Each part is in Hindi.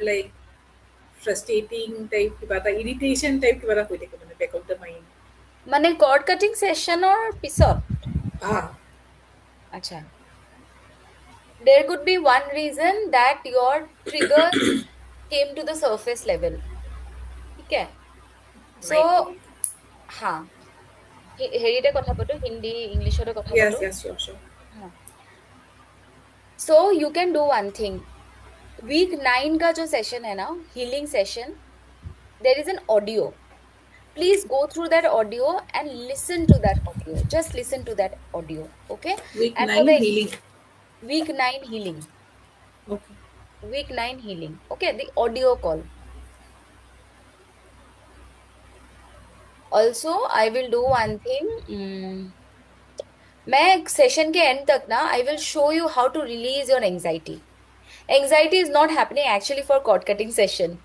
like frustrating type কিবা এটা irritation type কিবা এটা হৈ থাকে মানে back of the mind. মানে কৰ্ড কাটিং সেশনৰ পিছত? Ah, আচ্ছা, there could be one reason that your triggers came to the surface level. ठीक है? So might be. हाँ, হেৰিতে কথা পাতো, হিন্দী ইংলিছতে কথা পাতো। Yes, yes, sure, sure. So you can do one thing. Week 9 का जो सेशन है ना, healing session, there is an audio. Please go through that audio and listen to that audio. Just listen to that audio, okay? Week And for 9 the healing. week 9 healing, Okay. week 9 healing, okay, the audio call. Also, I will do one thing. मैं सेशन के एंड तक ना, I will show you how to release your anxiety. Anxiety is not happening actually for cord cutting session.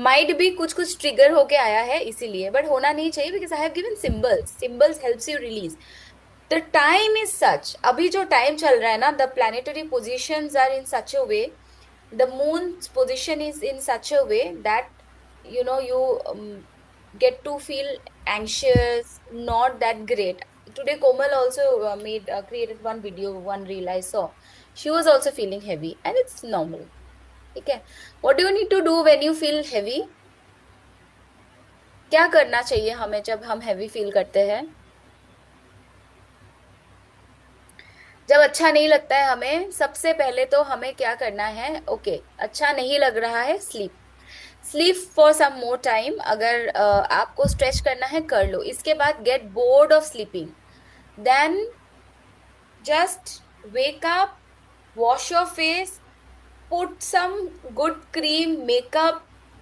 Might be कुछ कुछ ट्रिगर होके आया है इसीलिए, बट होना नहीं चाहिए, because I have given symbols. Symbols helps you release. The time is such. अभी जो टाइम चल रहा है ना, the planetary positions are in such a way, the moon's position is in such a way that you get to feel anxious, not that great. Today Komal also made created one video, one reel I saw. She was also feeling heavy, and it's normal. Okay, what do you need to do when you feel heavy? क्या करना चाहिए हमें जब हम हेवी फील करते हैं? जब अच्छा नहीं लगता है हमें, सबसे पहले तो हमें क्या करना है? ओके, अच्छा नहीं लग रहा है, sleep. Sleep for some more time. अगर आपको स्ट्रेच करना है कर लो, इसके बाद get board off sleeping, then just wake up, wash your face, put some good cream, makeup,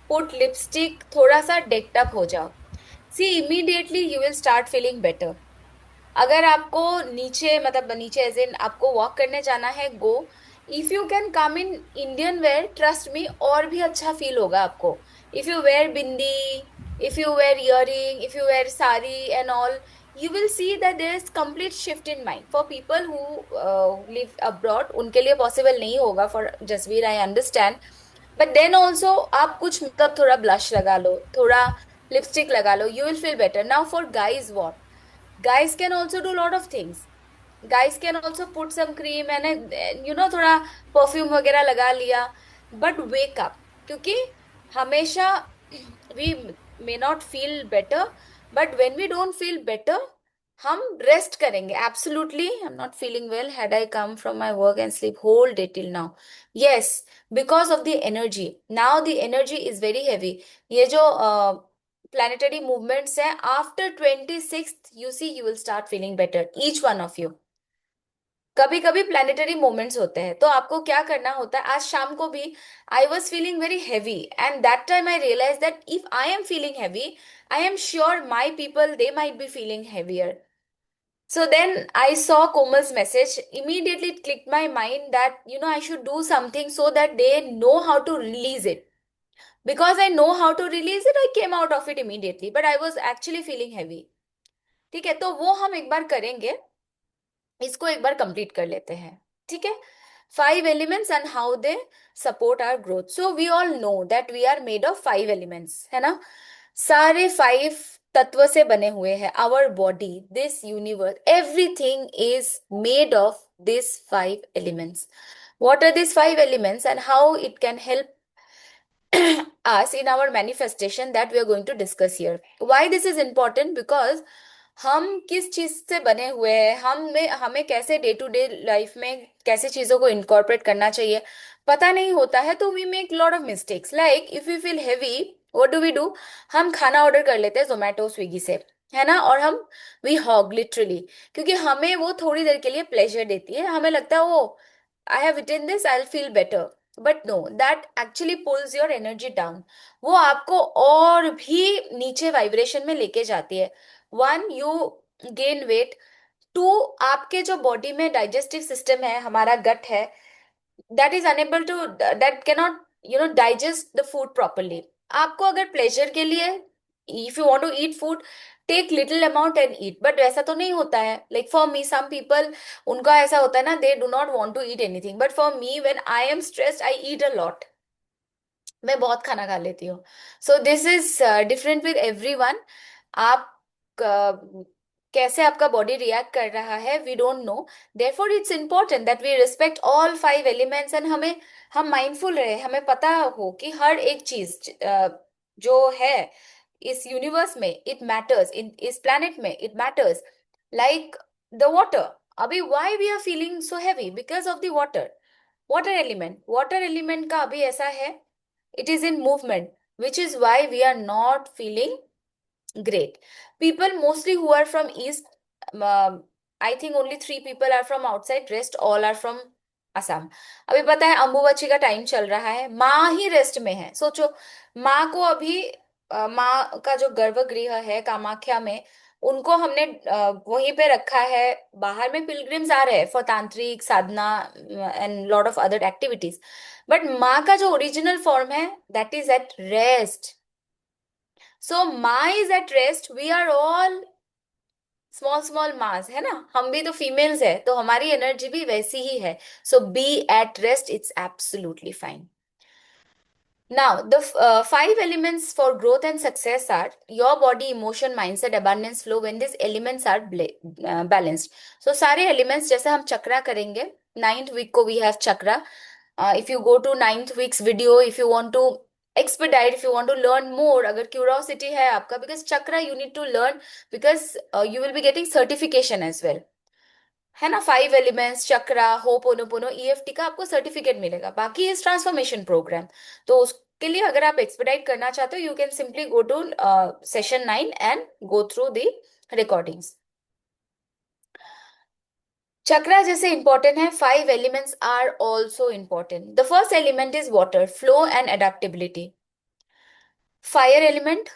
put lipstick, थोड़ा सा डेक्ड अप हो जाओ। See, immediately you will start feeling better. अगर आपको नीचे, मतलब नीचे एज इन आपको वॉक करने जाना है, go. If you can come in Indian wear, trust me, और भी अच्छा फील होगा आपको। If you wear bindi, if you wear earring, if you wear sari and all, you will see that there is complete shift in mind. For people who live abroad, उनके लिए possible नहीं होगा, for Jasvir I understand, but then also आप कुछ मतलब थोड़ा ब्लश लगा लो, थोड़ा लिपस्टिक लगा लो, you will feel better. Now for guys, what? Guys can also do lot of things. Guys can also put some cream and थोड़ा परफ्यूम वगैरह लगा लिया, but wake up, क्योंकि हमेशा we may not feel better, but when we don't feel better, हम रेस्ट करेंगे। Absolutely, I am not feeling well, had I come from my work and sleep whole day till now, yes, because of the energy. Now the energy is very heavy. ये जो प्लानिटरी मूवमेंट्स है, after 26th you see you will start feeling better, each one of you. कभी कभी प्लानिटरी मोमेंट्स होते हैं, तो आपको क्या करना होता है? आज शाम को भी I was feeling very heavy, and that time I realize that if I am feeling heavy, I am sure my people, they might be feeling heavier. So then I saw Komal's message. Immediately it clicked my mind that I should do something so that they know how to release it. Because I know how to release it, I came out of it immediately. But I was actually feeling heavy. ठीक है, तो वो हम एक बार करेंगे। इसको एक बार कंप्लीट कर लेते हैं, ठीक है? 5 elements and how they support our growth. So we all know that we are made of 5 elements, है ना? सारे 5 तत्व से बने हुए हैं। Our body, this universe, everything is made of this 5 elements. What are these 5 elements and how it can help us in our manifestation, that we are going to discuss here. Why this is important? Because हम किस चीज से बने हुए हैं, हमें हमें कैसे डे टू डे लाइफ में कैसे चीजों को इनकॉर्पोरेट करना चाहिए, पता नहीं होता है, तो we make lot of mistakes. Like if we feel heavy, what do we do? हम खाना ऑर्डर कर लेते हैं जोमेटो स्विगी से, है ना? और हम वी हॉग लिटरली, क्योंकि हमें वो थोड़ी देर के लिए प्लेजर देती है, हमें लगता है वो I have eaten this, I will feel better. But no, that actually pulls your energy down. वो आपको और भी नीचे वाइब्रेशन में लेके जाती है। One, you gain weight. Two, आपके जो बॉडी में डाइजेस्टिव सिस्टम है, हमारा गट है, that is unable to, that cannot digest the food properly. आपको अगर प्लेजर के लिए, if you want to eat food, take little amount and eat, but वैसा तो नहीं होता है। Like for me, some people, उनका ऐसा होता है ना, they do not want to eat anything, but for me, when I am stressed, I eat a lot. मैं बहुत खाना खा लेती हूँ। सो this is different with everyone. आप कैसे आपका बॉडी रिएक्ट कर रहा है, we don't know. Therefore it's important that we respect all 5 elements, and हम माइंडफुल रहे, हमें पता हो कि हर एक चीज जो है इस यूनिवर्स में, इट मैटर्स, इन इस प्लैनेट में it matters. Like the water, अभी why we are feeling so heavy, because of the water. Water element का अभी ऐसा है, it is in movement, which is why we are not feeling great. People mostly who are from east, um, I think only 3 people are from outside, rest all are from Assam. अभी पता है अम्बुबच्ची का टाइम चल रहा है, माँ ही रेस्ट में है, सोचो। माँ को अभी माँ का जो गर्भगृह है कामाख्या में, उनको हमने वहीं पे रखा है। बाहर में पिलग्रिम्स आ रहे हैं for tantric sadhana and lot of other activities, but माँ का जो ओरिजिनल फॉर्म है that is at rest. So माँ is at rest, we are all small small mass, है ना, हम भी तो फीमेल्स है, तो हमारी एनर्जी भी वैसी ही है। So be at rest, it's absolutely fine. Now, the 5 elements for growth and success are your body, emotion, mindset, abundance, flow. When these elements are balanced, so सारे elements, जैसे हम चक्रा करेंगे, 9th week को we have chakra. If you go to 9th week's video, if you want to expedite, if you want to learn more, अगर curiosity है आपका, because chakra you need to learn, because you will be getting certification as well, है ना। 5 एलिमेंट्स, चक्रा, होपोनोपोनो, ईएफटी का आपको सर्टिफिकेट मिलेगा। बाकी इस ट्रांसफॉर्मेशन प्रोग्राम, तो उसके लिए अगर आप एक्सपेडाइट करना चाहते हो, you can simply go to session 9 and go through the recordings. Chakra जैसे इंपॉर्टेंट है, 5 elements are also important. The first element is water, flow and adaptability. Fire element,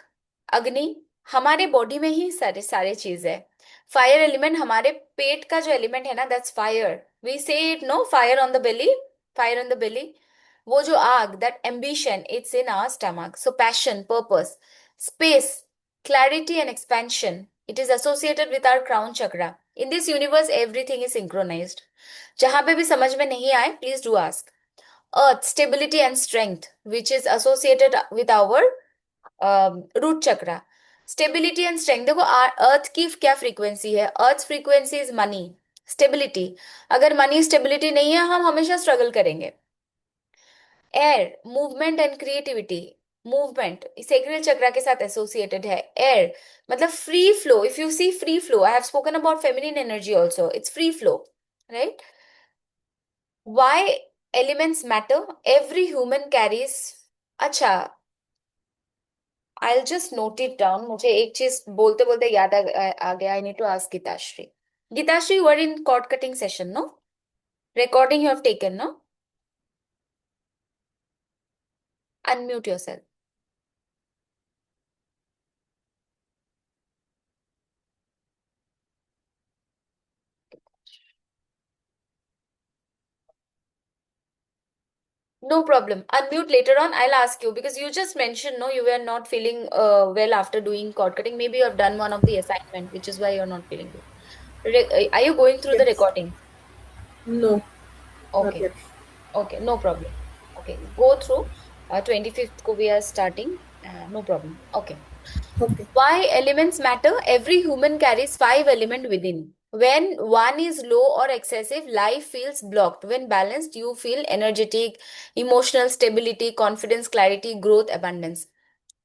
अग्नि, हमारे बॉडी में ही सारे सारे चीज है। फायर एलिमेंट, हमारे पेट का जो एलिमेंट है ना, that's fire. We say it, no, fire on the belly, fire on the belly. वो जो आग, that ambition, it's in our stomach. So passion, purpose, space, clarity and expansion, it is associated with our crown chakra. In this universe everything is synchronized. जहां पे भी समझ में नहीं आए, please do ask. Earth, stability and strength, which is associated with our root chakra. Stability and strength, देखो अर्थ की क्या फ्रीक्वेंसी है, earth frequency is money, stability. अगर मनी स्टेबिलिटी नहीं है, हम हमेशा स्ट्रगल करेंगे। Air, movement and creativity, movement sacral chakra के साथ एसोसिएटेड है। एयर मतलब free flow, if you see free flow, I have spoken about feminine energy also, it's free flow, right. Why elements matter, every human carries, अच्छा, I will just note it down. मुझे एक चीज बोलते बोलते याद आ गया, I need to ask Geetashri. Geetashri, you are in cord cutting session, no? Recording you have taken, no? Unmute yourself. No problem. Unmute later on. I'll ask you because you just mentioned no, you were not feeling well after doing cord cutting. Maybe you have done one of the assignment, which is why you're not feeling good. Are you going through the Yes. recording? No, not Okay. yet. Okay. No problem. Okay. Go through. 25th ko we are starting. No problem. Okay. Okay. Why elements matter? Every human carries 5 elements within. When one is low or excessive, life feels blocked. When balanced, you feel energetic, emotional stability, confidence, clarity, growth, abundance.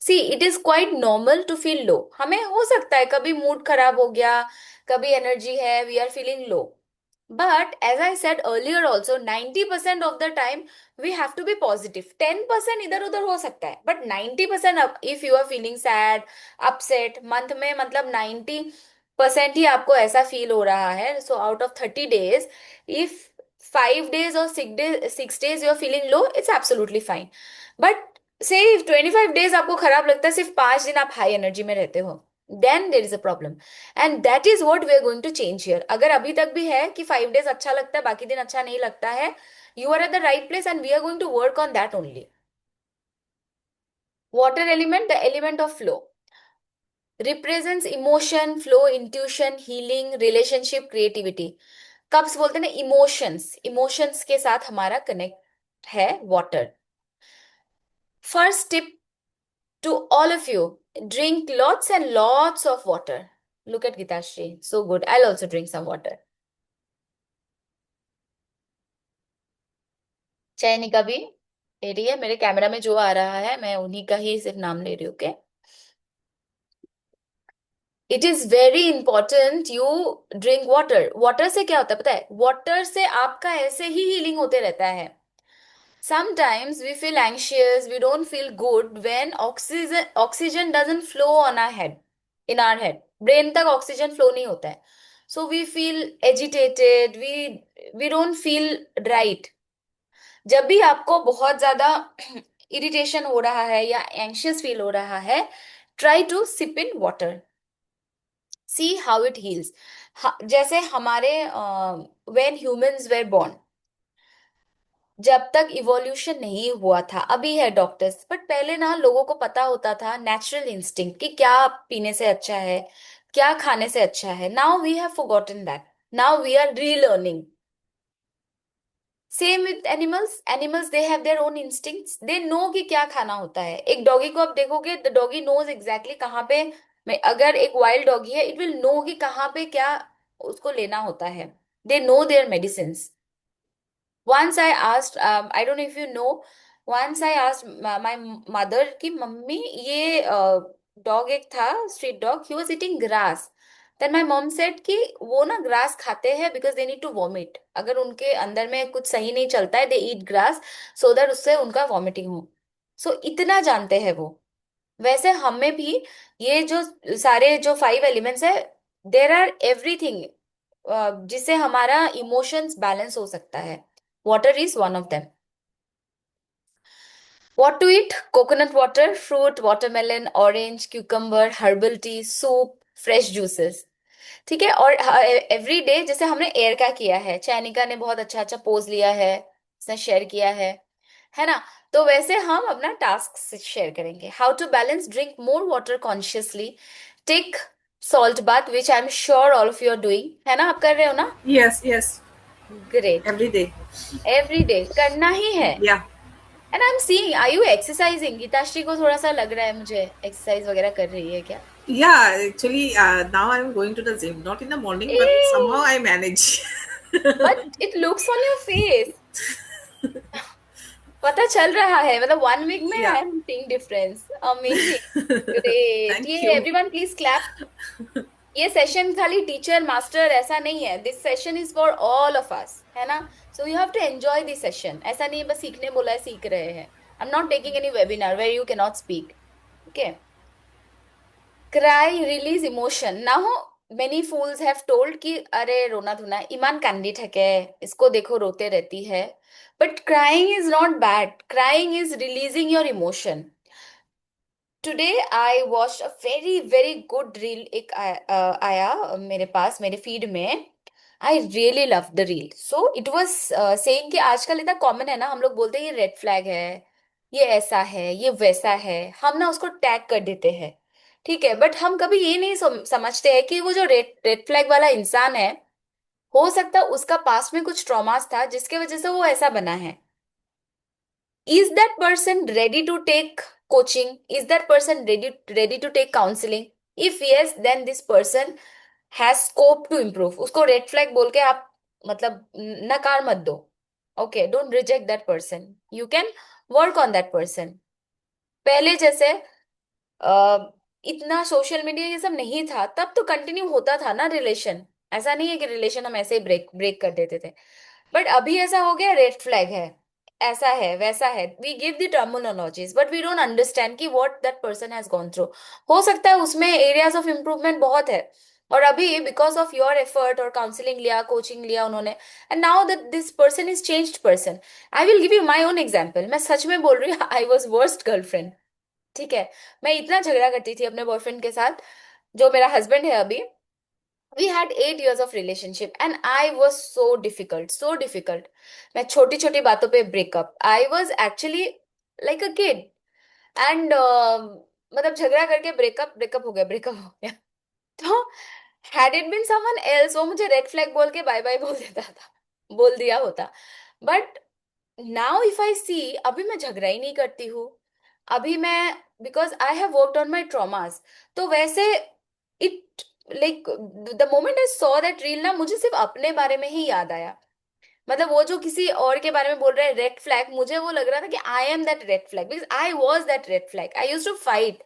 See, it is quite normal to feel low. हमें हो सकता है कभी मूड खराब हो गया, कभी एनर्जी है, we are feeling low, but as I said earlier also, 90% of the time we have to be positive. 10% इधर उधर हो सकता है, but 90% if you are feeling sad, upset, month में मतलब 90% ही आपको ऐसा फील हो रहा है। So out of 30 days, if 5 days और 6 days you are feeling low, it's absolutely fine. But say 25 days आपको खराब लगता है, सिर्फ 5 दिन आप हाई एनर्जी में रहते हो, then there is a problem. And that is what we are going to change here. अगर अभी तक भी है कि 5 days अच्छा लगता है, बाकी दिन अच्छा नहीं लगता है, you are at the right place and we are going to work on that only. Water element, the element of flow, represents emotion, flow, intuition, healing, relationship, creativity. कब्स बोलते हैं ना इमोशंस, इमोशंस के साथ हमारा कनेक्ट है water. first tip to all of you, drink lots and lots of water. Look at Gitashri, so good. I'll also drink some water. चयनिका भी ले रही है। मेरे कैमरा में जो आ रहा है मैं उन्हीं का ही सिर्फ नाम ले रही हूँ, okay. It is very important you drink water. Water से क्या होता है पता है? वाटर से आपका ऐसे ही हीलिंग होते रहता है। Sometimes we feel anxious, we don't feel good when oxygen doesn't flow on our head, in our head. Brain तक oxygen flow नहीं होता है. So we feel agitated, we don't feel right. जब भी आपको बहुत ज्यादा इरिटेशन हो रहा है या एंशियस फील हो रहा है, try to sip in water, see how it heals. जैसे हमारे व्हेन ह्यूमंस वेर born, जब तक इवोल्यूशन नहीं हुआ था, अभी है डॉक्टर्स, बट पहले ना लोगों को पता होता था नेचुरल इंस्टिंक्ट कि क्या पीने से अच्छा है, क्या खाने से अच्छा है। Now we have forgotten that, now we are relearning. Same with animals, animals they have their own instincts, they know कि क्या खाना होता है। एक डॉगी को आप देखोगे, द डॉगी नोज एग्जैक्टली कहाँ पे, अगर एक वाइल्ड डॉगी है इट विल नो कि कहाँ पे क्या उसको लेना होता है। They know their medicine. Once I asked, I don't know if you know, once I asked my mother कि मम्मी ये डॉग एक था, street dog, he was eating grass. Then my mom said कि वो ना ग्रास खाते हैं because they need to vomit. अगर उनके अंदर में कुछ सही नहीं चलता है, they eat grass so that उससे उनका वॉमिटिंग हो। सो इतना जानते हैं वो। वैसे हमें भी ये जो सारे जो 5 एलिमेंट्स है, देर आर एवरीथिंग जिससे हमारा इमोशंस बैलेंस हो सकता है। Water is one of them. What to eat? Coconut water, fruit, watermelon, orange, cucumber, herbal tea, soup, fresh juices. ठीक है। और एवरी डे, जैसे हमने एयर का किया है, चैनिका ने बहुत अच्छा अच्छा पोज लिया है, उसने शेयर किया है ना? तो वैसे हम अपना टास्क शेयर करेंगे। How to balance, drink more water consciously, take salt bath, which I am sure all of you are doing, है ना? आप कर रहे हो ना? Yes, yes, great. every day. Every day करना ही है। Yeah, and I am seeing, are you exercising? Geetashree को थोड़ा सा लग रहा है मुझे एक्सरसाइज वगैरह कर रही है क्या? yeah. Actually, now I'm going to the gym. Not in the morning, but somehow I manage. But it looks on your face, पता चल रहा है, मतलब 1 वीक में I Yeah. Am seeing difference. Amazing, great. Thank ये you. Everyone please clap. ये सेशन खाली टीचर मास्टर ऐसा नहीं है, this session is for all of us, है ना? So you have to enjoy this session. ऐसा नहीं है बस सीखने बोला है सीख रहे हैं। I am not taking any webinar where you can not speak, okay. Cry, release emotion. Now many fools have told कि अरे रोना धोना ईमान कैंडिड है, इसको देखो रोते रहती है। But crying is not bad, crying is releasing your emotion. Today I watch a very very good reel, एक आया मेरे पास, मेरे फीड में। I really love the reel. So it was saying कि आजकल इतना कॉमन है ना, हम लोग बोलते हैं ये रेड फ्लैग है, ये ऐसा है, ये वैसा है, हम ना उसको टैग कर देते हैं। ठीक है, बट हम कभी ये नहीं समझते हैं कि वो जो रेड रेड फ्लैग वाला इंसान है, हो सकता है उसका पास्ट में कुछ ट्रॉमास था जिसके वजह से वो ऐसा बना है। Is that person ready to take coaching? Is that person ready to take counseling? If yes, then this person has scope to improve. उसको रेड फ्लैग बोल के आप मतलब नकार मत दो। Okay, don't reject that person, you can work on that person. पहले जैसे इतना सोशल मीडिया ये सब नहीं था, तब तो कंटिन्यू होता था ना रिलेशन। ऐसा नहीं है कि रिलेशन हम ऐसे ही ब्रेक ब्रेक कर देते थे। बट अभी ऐसा हो गया, रेड फ्लैग है, ऐसा है वैसा है। We give the terminologies but we don't understand कि what that person has gone through. हो सकता है उसमें एरियाज ऑफ इम्प्रूवमेंट बहुत है, और अभी बिकॉज ऑफ योर एफर्ट और काउंसलिंग लिया, कोचिंग लिया उन्होंने, and now that this person is changed person. I will give you my own example. मैं सच में बोल रही हूँ, आई वॉज वर्स्ट गर्लफ्रेंड। ठीक है, मैं इतना झगड़ा करती थी अपने बॉयफ्रेंड के साथ, जो मेरा हस्बैंड है अभी। We had 8 years of relationship and I was so difficult, so difficult. मैं छोटी छोटी बातों पे breakup, I was actually like a kid. And मतलब झगड़ा करके ब्रेकअप ब्रेकअप हो गया, ब्रेकअप हो गया। तो had it been someone else, वो मुझे रेड फ्लैग बोल के बाय बाय बोल देता था, बोल दिया होता। बट नाउ इफ आई सी, अभी मैं झगड़ा ही नहीं करती हूँ। अभी मैं, because I have worked on my traumas, तो वैसे it, like the moment I saw that reel ना, मुझे सिर्फ अपने बारे में ही याद आया। मतलब वो जो किसी और के बारे में बोल रहे हैं रेड फ्लैग, मुझे वो लग रहा था कि I am that red flag, because I was that red flag, I use to fight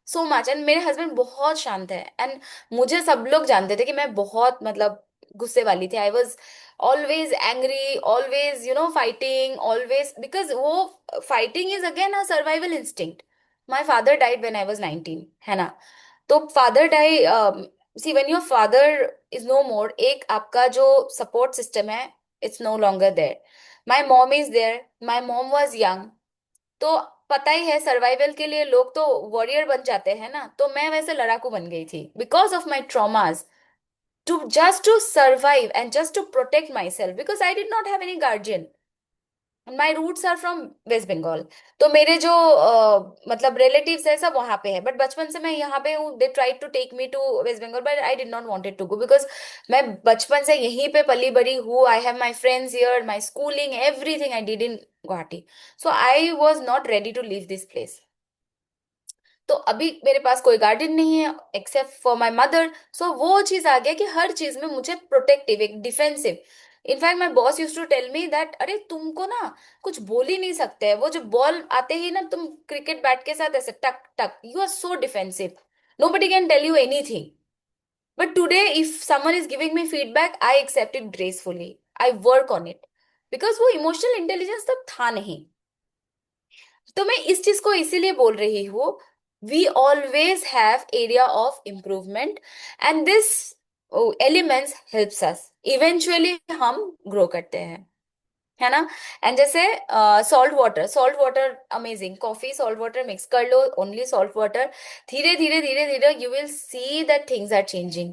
so much. And मेरे हस्बैंड बहुत शांत है, एंड मुझे सब लोग जानते थे कि मैं बहुत मतलब गुस्से वाली थी। I was always angry, always fighting, always, because वो fighting is again a survival instinct. My father died when I was 19, है ना। तो father die, see when your father is no more, एक आपका जो सपोर्ट सिस्टम है, it's no longer there. My mom is there, my mom was young. तो पता ही है सर्वाइवल के लिए लोग तो वॉरियर बन जाते हैं ना, तो मैं वैसे लड़ाकू बन गई थी because of my traumas, to just to survive and just to protect my self, because I did not have any guardian. My roots are from West Bengal. तो मेरे जो मतलब रिलेटिव्स है सब वहां पे है, बट बचपन से मैं यहाँ पे हूँ। They try to take me to West Bengal, but I did not wanted to go, because मैं बचपन से यहीं पे पली बड़ी हूँ। I have my friends here, my schooling, everything I did in Guwahati. So I was not ready to leave this place. तो अभी मेरे पास कोई गार्डियन नहीं है except for my mother. So वो चीज आ गया कि हर चीज में मुझे प्रोटेक्टिव, एक defensive. In fact my boss use to tell me that अरे तुमको ना कुछ बोल ही नहीं सकते हैं, वो जो बॉल आते ही ना तुम क्रिकेट बैट के साथ ऐसे टक टक, you are so defensive, nobody can tell you anything. But today if someone is giving me feedback, I accept it gracefully, I work on it, because वो इमोशनल इंटेलिजेंस तब था नहीं। तो मैं इस चीज को इसीलिए बोल रही हूँ, we always have area of improvement, and this elements helps us, eventually हम ग्रो करते हैं, है ना। एंड जैसे salt water, salt water amazing, coffee salt water mix कर लो, ओनली सॉल्ट वाटर, धीरे धीरे धीरे धीरे you will see that things are changing.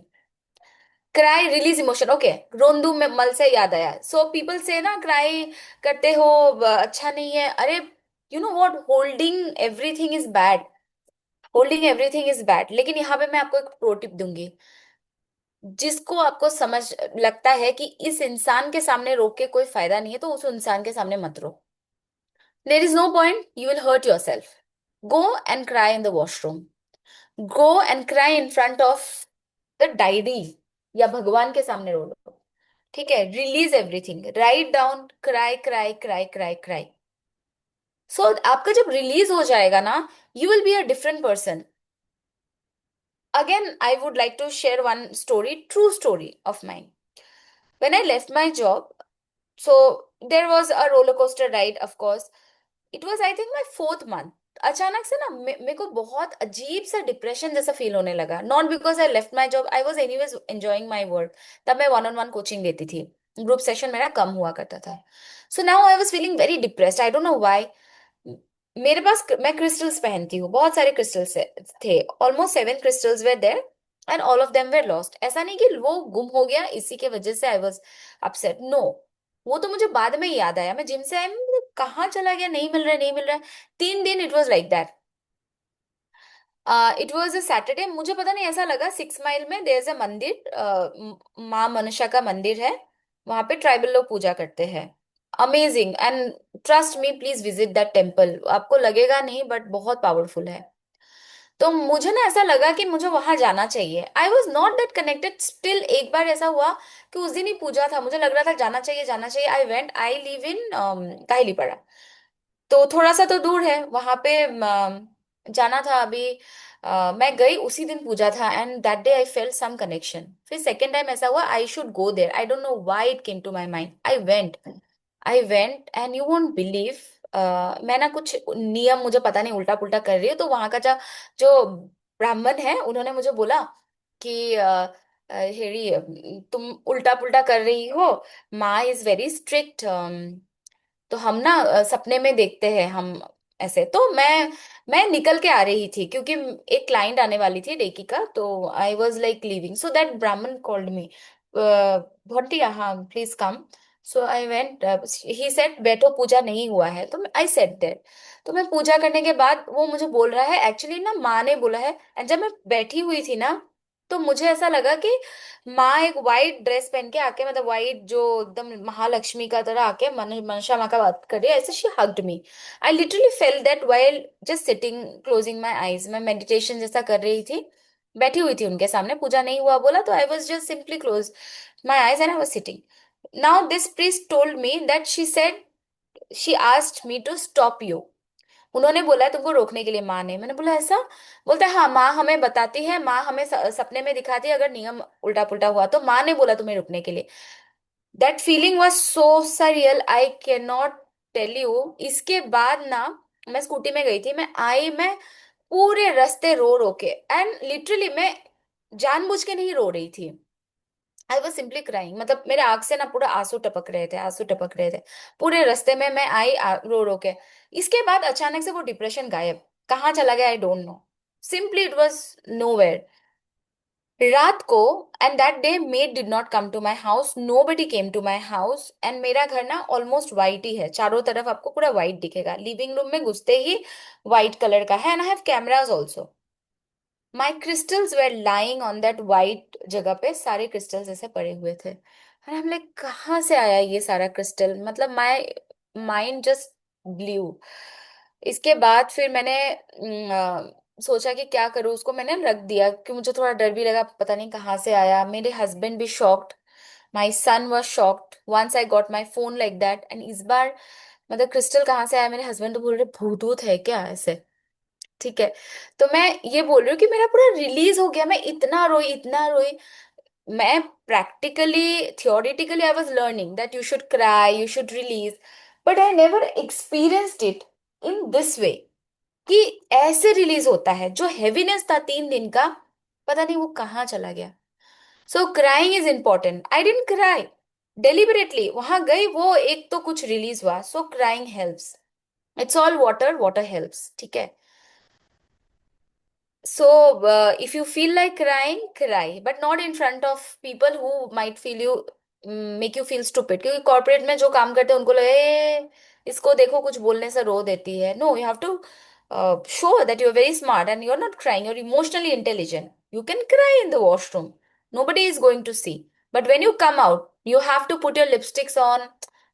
Cry release emotion, okay. रोंदू में मल से याद आया, सो पीपल से ना क्राई करते हो अच्छा नहीं है, अरे you know what, holding everything is bad, holding everything is bad. लेकिन यहाँ पे मैं आपको एक प्रो टिप दूंगी, जिसको आपको समझ लगता है कि इस इंसान के सामने रो के कोई फायदा नहीं है, तो उस इंसान के सामने मत रो। There is no point, you will hurt yourself. Go and cry in the washroom, go and cry in front of the diary, या भगवान के सामने रो लो, ठीक है। Release everything, write down, cry cry cry cry cry. So आपका जब रिलीज हो जाएगा ना, you will be a different person. Again I would like to share one story, true story of mind. When I left my job, so there was a roller coaster ride, of course. It was I think my fourth month. अचानक से ना मेरे को बहुत अजीब सा डिप्रेशन जैसा फील होने लगा, not because I left my job, I was anyways enjoying my work. तब मैं वन ऑन वन कोचिंग देती थी, ग्रुप सेशन मेरा कम हुआ करता था। So now I was feeling very depressed, I don't know why. मेरे पास, मैं क्रिस्टल्स पहनती हूँ, बहुत सारे क्रिस्टल्स थे, almost 7 crystals were there, and all of them were lost. ऐसा नहीं कि वो गुम हो गया इसी के वजह से आई वॉज अपसेट, नो। वो तो मुझे बाद में ही याद आया, मैं जिम से आई, कहाँ चला गया, नहीं मिल रहा है, नहीं मिल रहा है। 3 दिन it was like that. It was a Saturday, मुझे पता नहीं ऐसा लगा 6 माइल में देयर इज अ मंदिर, माँ मनसा का मंदिर है, वहां पे ट्राइबल लोग पूजा करते हैं, amazing. And trust me, please visit that temple, आपको लगेगा नहीं बट बहुत पावरफुल है। तो मुझे ना ऐसा लगा कि मुझे वहां जाना चाहिए, आई was not that connected still. एक बार ऐसा हुआ कि उस दिन ही पूजा था, मुझे लग रहा था जाना चाहिए जाना चाहिए, I went, I live in काहिलीपाड़ा, तो थोड़ा सा तो दूर है वहां पे, जाना था अभी। मैं गई, उसी दिन पूजा था, and that day I felt some connection. फिर सेकेंड टाइम ऐसा हुआ, I should go there, I don't know why it came to my mind, I went and you won't believe, मैं ना कुछ नियम, मुझे पता नहीं, उल्टा पुल्टा कर रही हूँ। तो वहां का जो जो ब्राह्मण है, उन्होंने मुझे बोला कि हेरी, तुम उल्टा पुल्टा कर रही हो, माँ इज वेरी स्ट्रिक्ट, तो हम ना सपने में देखते हैं हम ऐसे। तो मैं निकल के आ रही थी क्योंकि एक क्लाइंट आने वाली थी रेकी का, तो I was like leaving, so that ब्राह्मण कॉल्ड मी, भंटी हाँ please come. So I went, he said बैठो, पूजा नहीं हुआ है, तो आई सेड दैट। तो मैं पूजा करने के बाद वो मुझे बोल रहा है, एक्चुअली ना माँ ने बोला है, एंड जब मैं बैठी हुई थी ना, तो मुझे ऐसा लगा कि माँ एक वाइट ड्रेस पहन के आके, मतलब वाइट जो एकदम महालक्ष्मी का तरह आके मनसा माँ का बात कर रही है, ऐसे she hugged me. I literally fail that while just sitting closing my eyes. मैं मेडिटेशन जैसा कर रही थी, बैठी हुई थी उनके सामने, पूजा नहीं हुआ बोला, तो I was just simply close my eyes and I was sitting. Now this priest told me that she said, she asked me to stop you. उन्होंने बोला है तुमको रोकने के लिए, माँ ने। मैंने बोला ऐसा? बोलता है हाँ, माँ हमें बताती है, माँ हमें सपने में दिखाती है अगर नियम उल्टा पुल्टा हुआ तो, माँ ने बोला तुम्हें रुकने के लिए। That feeling was so surreal, I can not tell you. इसके बाद ना, मैं स्कूटी में गई थी, मैं पूरे रास्ते रो रो के, एंड लिटरली मैं जानबूझ के नहीं रो रही थी, आई वॉज सिंपली क्राइंग। मतलब मेरे आंख से ना पूरा आंसू टपक रहे थे, आंसू टपक रहे थे पूरे रास्ते में। मैं आई रो रो के। इसके बाद अचानक से वो डिप्रेशन गायब, कहाँ चला गया I don't know. Simply it was nowhere. रात को, and that day maid did not come to my house, nobody came to my house. And मेरा घर ना ऑलमोस्ट वाइट ही है, चारों तरफ आपको पूरा वाइट दिखेगा, लिविंग रूम में घुसते ही वाइट कलर का है, and I have cameras also. My crystals were lying on that white जगह पे, सारे क्रिस्टल्स ऐसे पड़े हुए थे। और हम लाइक कहाँ से आया ये सारा क्रिस्टल, मतलब माई माइंड जस्ट ब्ल्यू। इसके बाद फिर मैंने सोचा कि क्या करूँ, उसको मैंने रख दिया, कि मुझे थोड़ा डर भी लगा, पता नहीं कहाँ से आया। मेरे हस्बैंड भी shocked, my son was shocked once I got my phone like that. And इस बार मतलब क्रिस्टल कहाँ से आया, मेरे हस्बैंड तो बोल रहे भूत वूत है क्या ऐसे। ठीक है, तो मैं ये बोल रही हूँ कि मेरा पूरा रिलीज हो गया, मैं इतना रोई, इतना रोई। मैं practically, theoretically I was learning that you should cry, you should release, but I never experienced it in this way, कि ऐसे रिलीज होता है। जो हैवीनेस था 3 दिन का, पता नहीं वो कहाँ चला गया। So crying is important, I didn't cry deliberately, वहां गई वो एक तो कुछ रिलीज हुआ, so crying helps. It's all water, water helps, ठीक है। So, if you feel like crying, cry, but not in front of people who might feel you, make you feel stupid. क्योंकि कॉर्पोरेट में जो काम करते हैं उनको लगे इसको देखो कुछ बोलने से रो देती है। No, you have to show that you are very smart and you are not crying. You're emotionally intelligent. You can cry in the washroom. Nobody is going to see. But when you come out, you have to put your lipsticks on.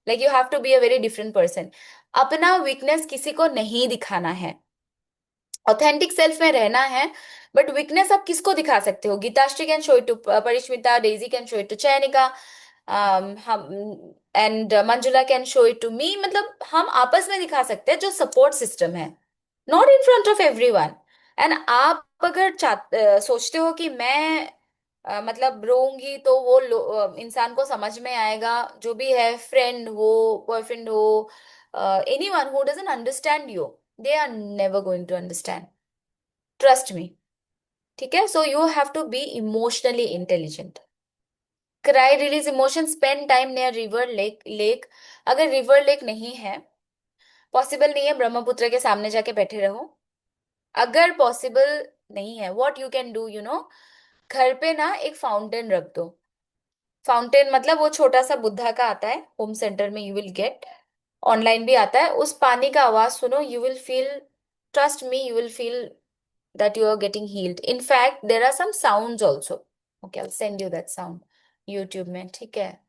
Like you have to be a very different person. अपना weakness किसी को नहीं दिखाना है, ऑथेंटिक सेल्फ में रहना है। बट वीकनेस आप किसको दिखा सकते हो? Geetashree can show it to Parishmita, Daisy can show it to Chayanika, हम and Manjula can show it to me. मतलब हम आपस में दिखा सकते हैं जो सपोर्ट सिस्टम है, not in front of everyone. And आप अगर सोचते हो कि मैं मतलब रोऊंगी तो वो इंसान को समझ में आएगा, जो भी है, फ्रेंड हो, बॉयफ्रेंड हो, anyone who doesn't understand you, they are never going to understand, trust me। ठीक है, so you have to be emotionally intelligent। cry release emotion, spend time near river, lake। अगर रिवर लेक नहीं है, पॉसिबल नहीं है, ब्रह्मपुत्र के सामने जाके बैठे रहो। अगर पॉसिबल नहीं है, व्हाट यू कैन डू, घर पे ना एक फाउंटेन रख दो। फाउंटेन मतलब वो छोटा सा बुद्धा का आता है, होम सेंटर में यू विल गेट, ऑनलाइन भी आता है। उस पानी का आवाज सुनो, you will feel, trust me, you will feel that you are getting healed। In fact, there are some sounds also। Okay, I'll send you that sound YouTube में, ठीक है।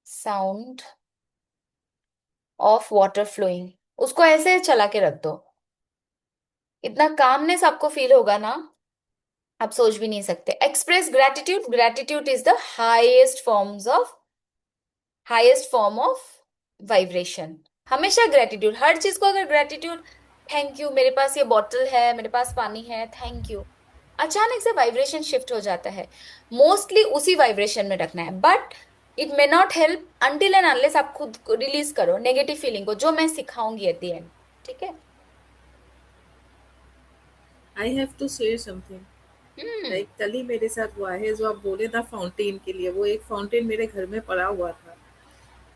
Sound of water flowing, उसको ऐसे चला के रख दो, इतना कामनेस आपको फील होगा ना, आप सोच भी नहीं सकते। Express gratitude, gratitude is the highest form of vibration. हमेशा ग्रेटिट्यूड, हर चीज को अगर ग्रेटिट्यूड, थैंक यू मेरे पास ये बॉटल है, मेरे पास पानी है, थैंक यू, अचानक से वाइब्रेशन शिफ्ट हो जाता है। मोस्टली उसी वाइब्रेशन में रखना है, but it may not help until and unless आप खुद रिलीज करो नेगेटिव फीलिंग को, जो मैं सिखाऊंगी एट द एंड, ठीक है। I have to share something. Hmm. Like कल ही मेरे साथ हुआ है जो आप बोले था फाउंटेन के लिए, वो एक फाउंटेन मेरे घर में पड़ा हुआ था।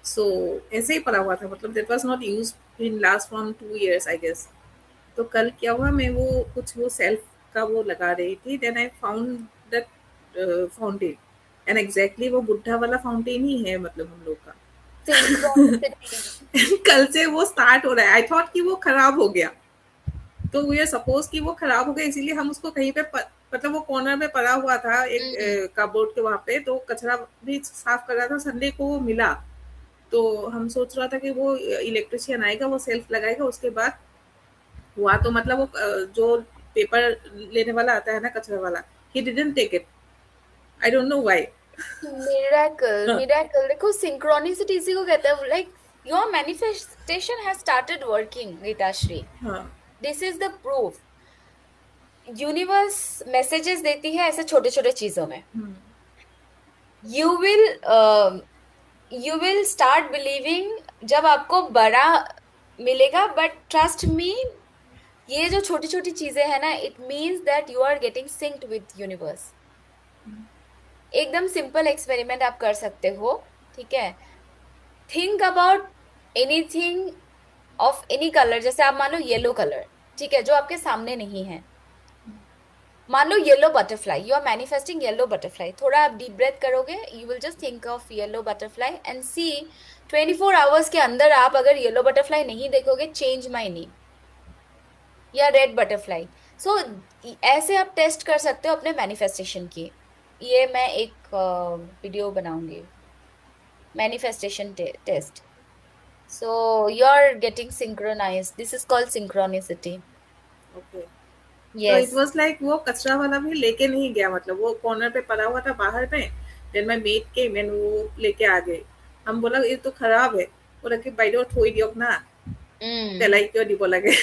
सो ऐसे ही पड़ा हुआ था, मतलब that was not use in last from 2 years I guess. तो कल क्या हुआ, मैं वो कुछ वो सेल्फ का वो लगा रही थी, then I found that fountain, and exactly वो बुढ़ा वाला फाउंटेन ही है, मतलब हम लोग का। सिंक्रोनिसिटी। कल से वो स्टार्ट हो रहा है। आई थॉट कि वो खराब हो गया, तो वी आर सपोज कि वो खराब हो गया, इसीलिए हम उसको कहीं पे मतलब वो कॉर्नर में पड़ा हुआ था एक हम्म। कपबोर्ड के वहां पे, तो कचरा भी साफ कर रहा था, संडे को वो मिला। तो हम सोच रहा था कि वो इलेक्ट्रिशियन आएगा, वो सेल्फ लगाएगा, उसके बाद हुआ तो मतलब वो जो पेपर लेने वाला आता है ना कचरा वाला, he didn't take it, I don't know why. Miracle, हाँ, मिरेकल, देखो सिंक्रोनिसिटी इसी को कहते हैं, like your manifestation has started working Geetashree. हाँ, this is the proof. Universe messages देती है ऐसे छोटे छोटे चीजों में। Hmm, you will you will start believing जब आपको बड़ा मिलेगा, बट ट्रस्ट मी, ये जो छोटी छोटी चीजें हैं ना, it means that you are getting synced with universe. एकदम सिंपल एक्सपेरिमेंट आप कर सकते हो, ठीक है। Think about anything of any colour, जैसे आप मान लो येलो कलर, ठीक है, जो आपके सामने नहीं है। मान लो yellow butterfly, you are manifesting yellow butterfly. थोड़ा आप डीप ब्रेथ करोगे, you will just think of yellow butterfly and see 24 hours के अंदर आप अगर येलो बटरफ्लाई नहीं देखोगे, चेंज माई नेम, या रेड बटरफ्लाई। सो ऐसे आप टेस्ट कर सकते हो अपने मैनिफेस्टेशन की। ये मैं एक वीडियो बनाऊंगी, manifestation test. So you are getting synchronise, this is called synchronicity. Okay. तो इट यस। वाज लाइक वो कचरा वाला भी लेके नहीं गया, मतलब वो कॉर्नर पे पड़ा हुआ था बाहर में। Then my maid came and वो लेके आ गए। हम बोला ये तो खराब है। बोला कि বাইদেউ থৈ দিয়ক না, हम्म। পেলাই কিয় দিব লাগে।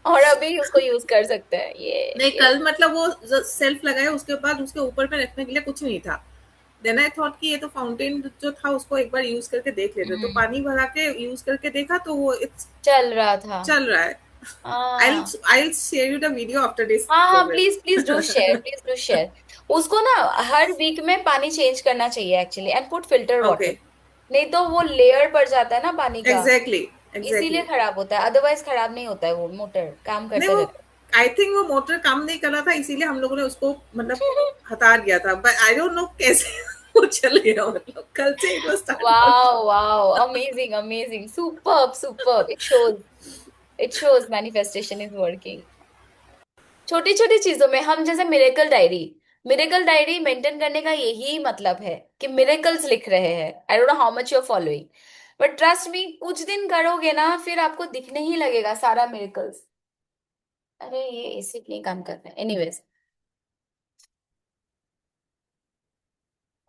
और अभी उसको यूज कर सकते हैं नहीं, ये। कल मतलब वो सेल्फ लगाया, उसके बाद उसके ऊपर में रखने के लिए कुछ नहीं था। देन आई थॉट कि ये तो फाउंटेन जो था उसको एक बार यूज करके देख लेते, तो हम्म। पानी भरा के यूज करके देखा तो वो इट्स चल रहा था। चल रहा है। आई हाँ I share you the video after this हाँ हाँ, please please do share, program. Please do share. उसको ना हर वीक में पानी चेंज करना चाहिए actually, and put filter okay. Water. नहीं तो वो लेयर पड़ जाता है ना पानी का, एग्जैक्टली, इसीलिए एग्जैक्टली। खराब होता है, अदरवाइज खराब नहीं होता है, वो मोटर काम नहीं, करते वो रहता आई थिंक वो मोटर काम नहीं कर रहा था, इसीलिए हम लोगों ने उसको मतलब है। हटा दिया था, बट आई डोंट नो कैसे वो चल गया, मतलब कल से it was start wow working. Wow, amazing amazing, superb superb, it shows, it shows manifestation is working. छोटी छोटी चीजों में हम, जैसे miracle diary, miracle diary maintain करने का यही मतलब है कि मिरेकल्स लिख रहे हैं। I don't know how much you are following, but trust me, कुछ दिन करोगे ना, फिर आपको दिखने ही लगेगा सारा मिरेकल्स। अरे ये एसिड नहीं काम कर रहा है, एनीवेज।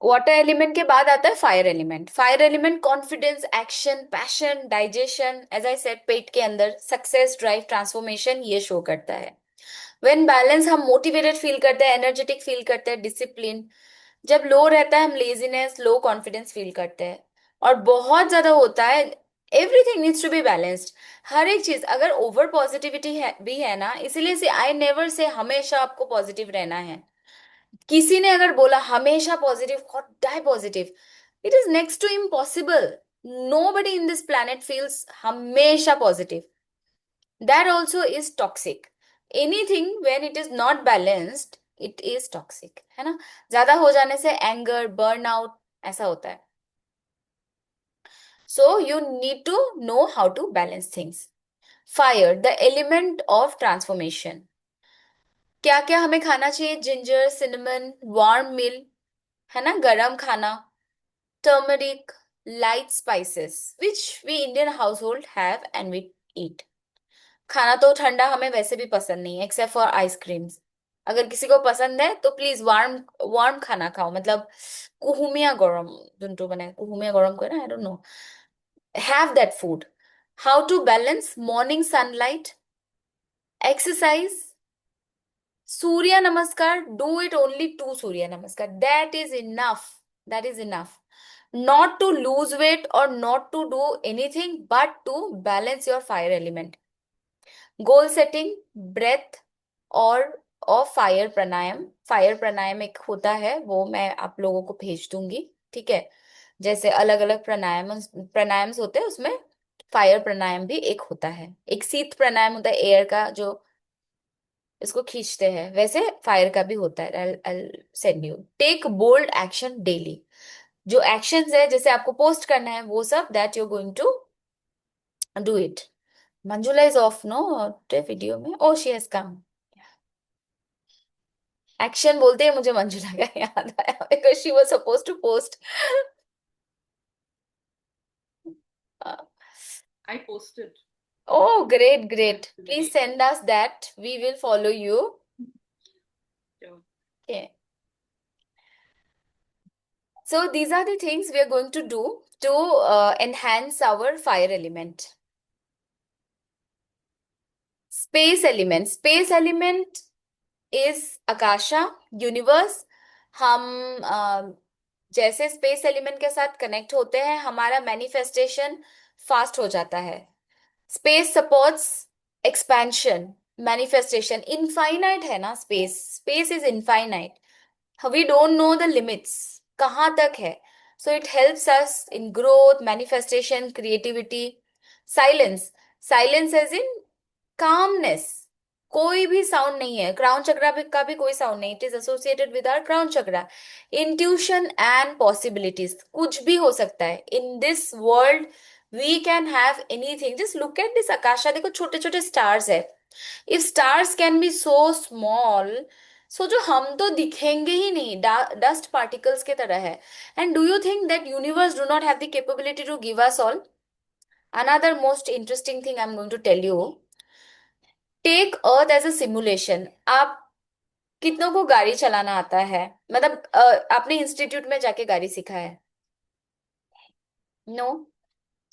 वाटर एलिमेंट के बाद आता है fire element. Fire element confidence, action, passion, digestion, as I said, पेट के अंदर सक्सेस, ड्राइव, ट्रांसफॉर्मेशन, ये शो करता है। व्हेन बैलेंस, हम मोटिवेटेड फील करते हैं, एनर्जेटिक फील करते हैं, डिसिप्लिन। जब लो रहता है, हम लेजीनेस, लो कॉन्फिडेंस फील करते हैं। और बहुत ज्यादा होता है, everything needs to be balanced. हर एक चीज, अगर ओवर पॉजिटिविटी है भी है ना, इसीलिए से आई नेवर से हमेशा आपको पॉजिटिव रहना है। किसी ने अगर बोला हमेशा positive, god positive, it is next to impossible. Nobody in this planet feels हमेशा positive. That also is toxic. Anything when it is not balanced, it is toxic, है ना। ज्यादा हो जाने से एंगर, बर्नआउट, ऐसा होता है। So you need to know how to balance things. Fire, the element of transformation. क्या क्या हमें खाना चाहिए? जिंजर, सिनेमन, वार्म मिल, है ना, गरम खाना, turmeric, light spices, which we Indian household have and we eat. खाना तो ठंडा हमें वैसे भी पसंद नहीं है, एक्सेप्ट फॉर आइसक्रीम्स। अगर किसी को पसंद है तो प्लीज वार्म, वार्म खाना खाओ, मतलब कुहुमिया गरम, যোনটো মানে কুহুমীয়া গরম করে না, I don't know, have that food. How to balance? Morning sunlight, exercise, surya namaskar, do it only 2 surya namaskar, that is enough, that is enough. Not to lose weight or not to do anything, but to balance your fire element. Goal setting, breath, और फायर प्राणायाम। फायर प्राणायाम एक होता है, वो मैं आप लोगों को भेज दूंगी, ठीक है। जैसे अलग अलग प्राणायाम्स होते हैं, उसमें फायर प्राणायाम भी एक होता है। एक शीत प्राणायाम होता है, एयर का, जो इसको खींचते हैं, वैसे फायर का भी होता है। I'll send you. Take bold action daily. जो एक्शंस है, जैसे आपको पोस्ट करना है, वो सब, that you going to do it. Manjula is off no video में, oh she has come. Action बोलते ही मुझे मंजुला का याद आया, because she was suppose to post. I posted. Oh, great, great. Please Today. send us that. We will follow you. Sure. Okay. So these are the things we are going to do to enhance our fire element. Space element. Space element is Akasha, universe. हम जैसे स्पेस एलिमेंट के साथ कनेक्ट होते हैं, हमारा मैनिफेस्टेशन फास्ट हो जाता है। Space supports expansion, manifestation. Infinite है ना space, space is infinite. we don't know the limits कहाँ तक है। so it helps us in growth, manifestation, creativity. silence, silence as in calmness। कोई भी साउंड नहीं है, क्राउन चक्रा का भी कोई साउंड नहीं, it is associated with our crown chakra. Intuition and possibilities, कुछ भी हो सकता है in this world. We can have anything, just look at this akasha, देखो छोटे छोटे स्टार्स है। If stars can be so small, so जो हम तो दिखेंगे ही नहीं, डस्ट पार्टिकल्स के तरह है। And do you think that universe do not have the capability to give us all? Another most interesting thing I am going to tell you. Take earth as a simulation. आप कितनों को गाड़ी चलाना आता है? मतलब आपने इंस्टीट्यूट में जाके गाड़ी सीखा है? No.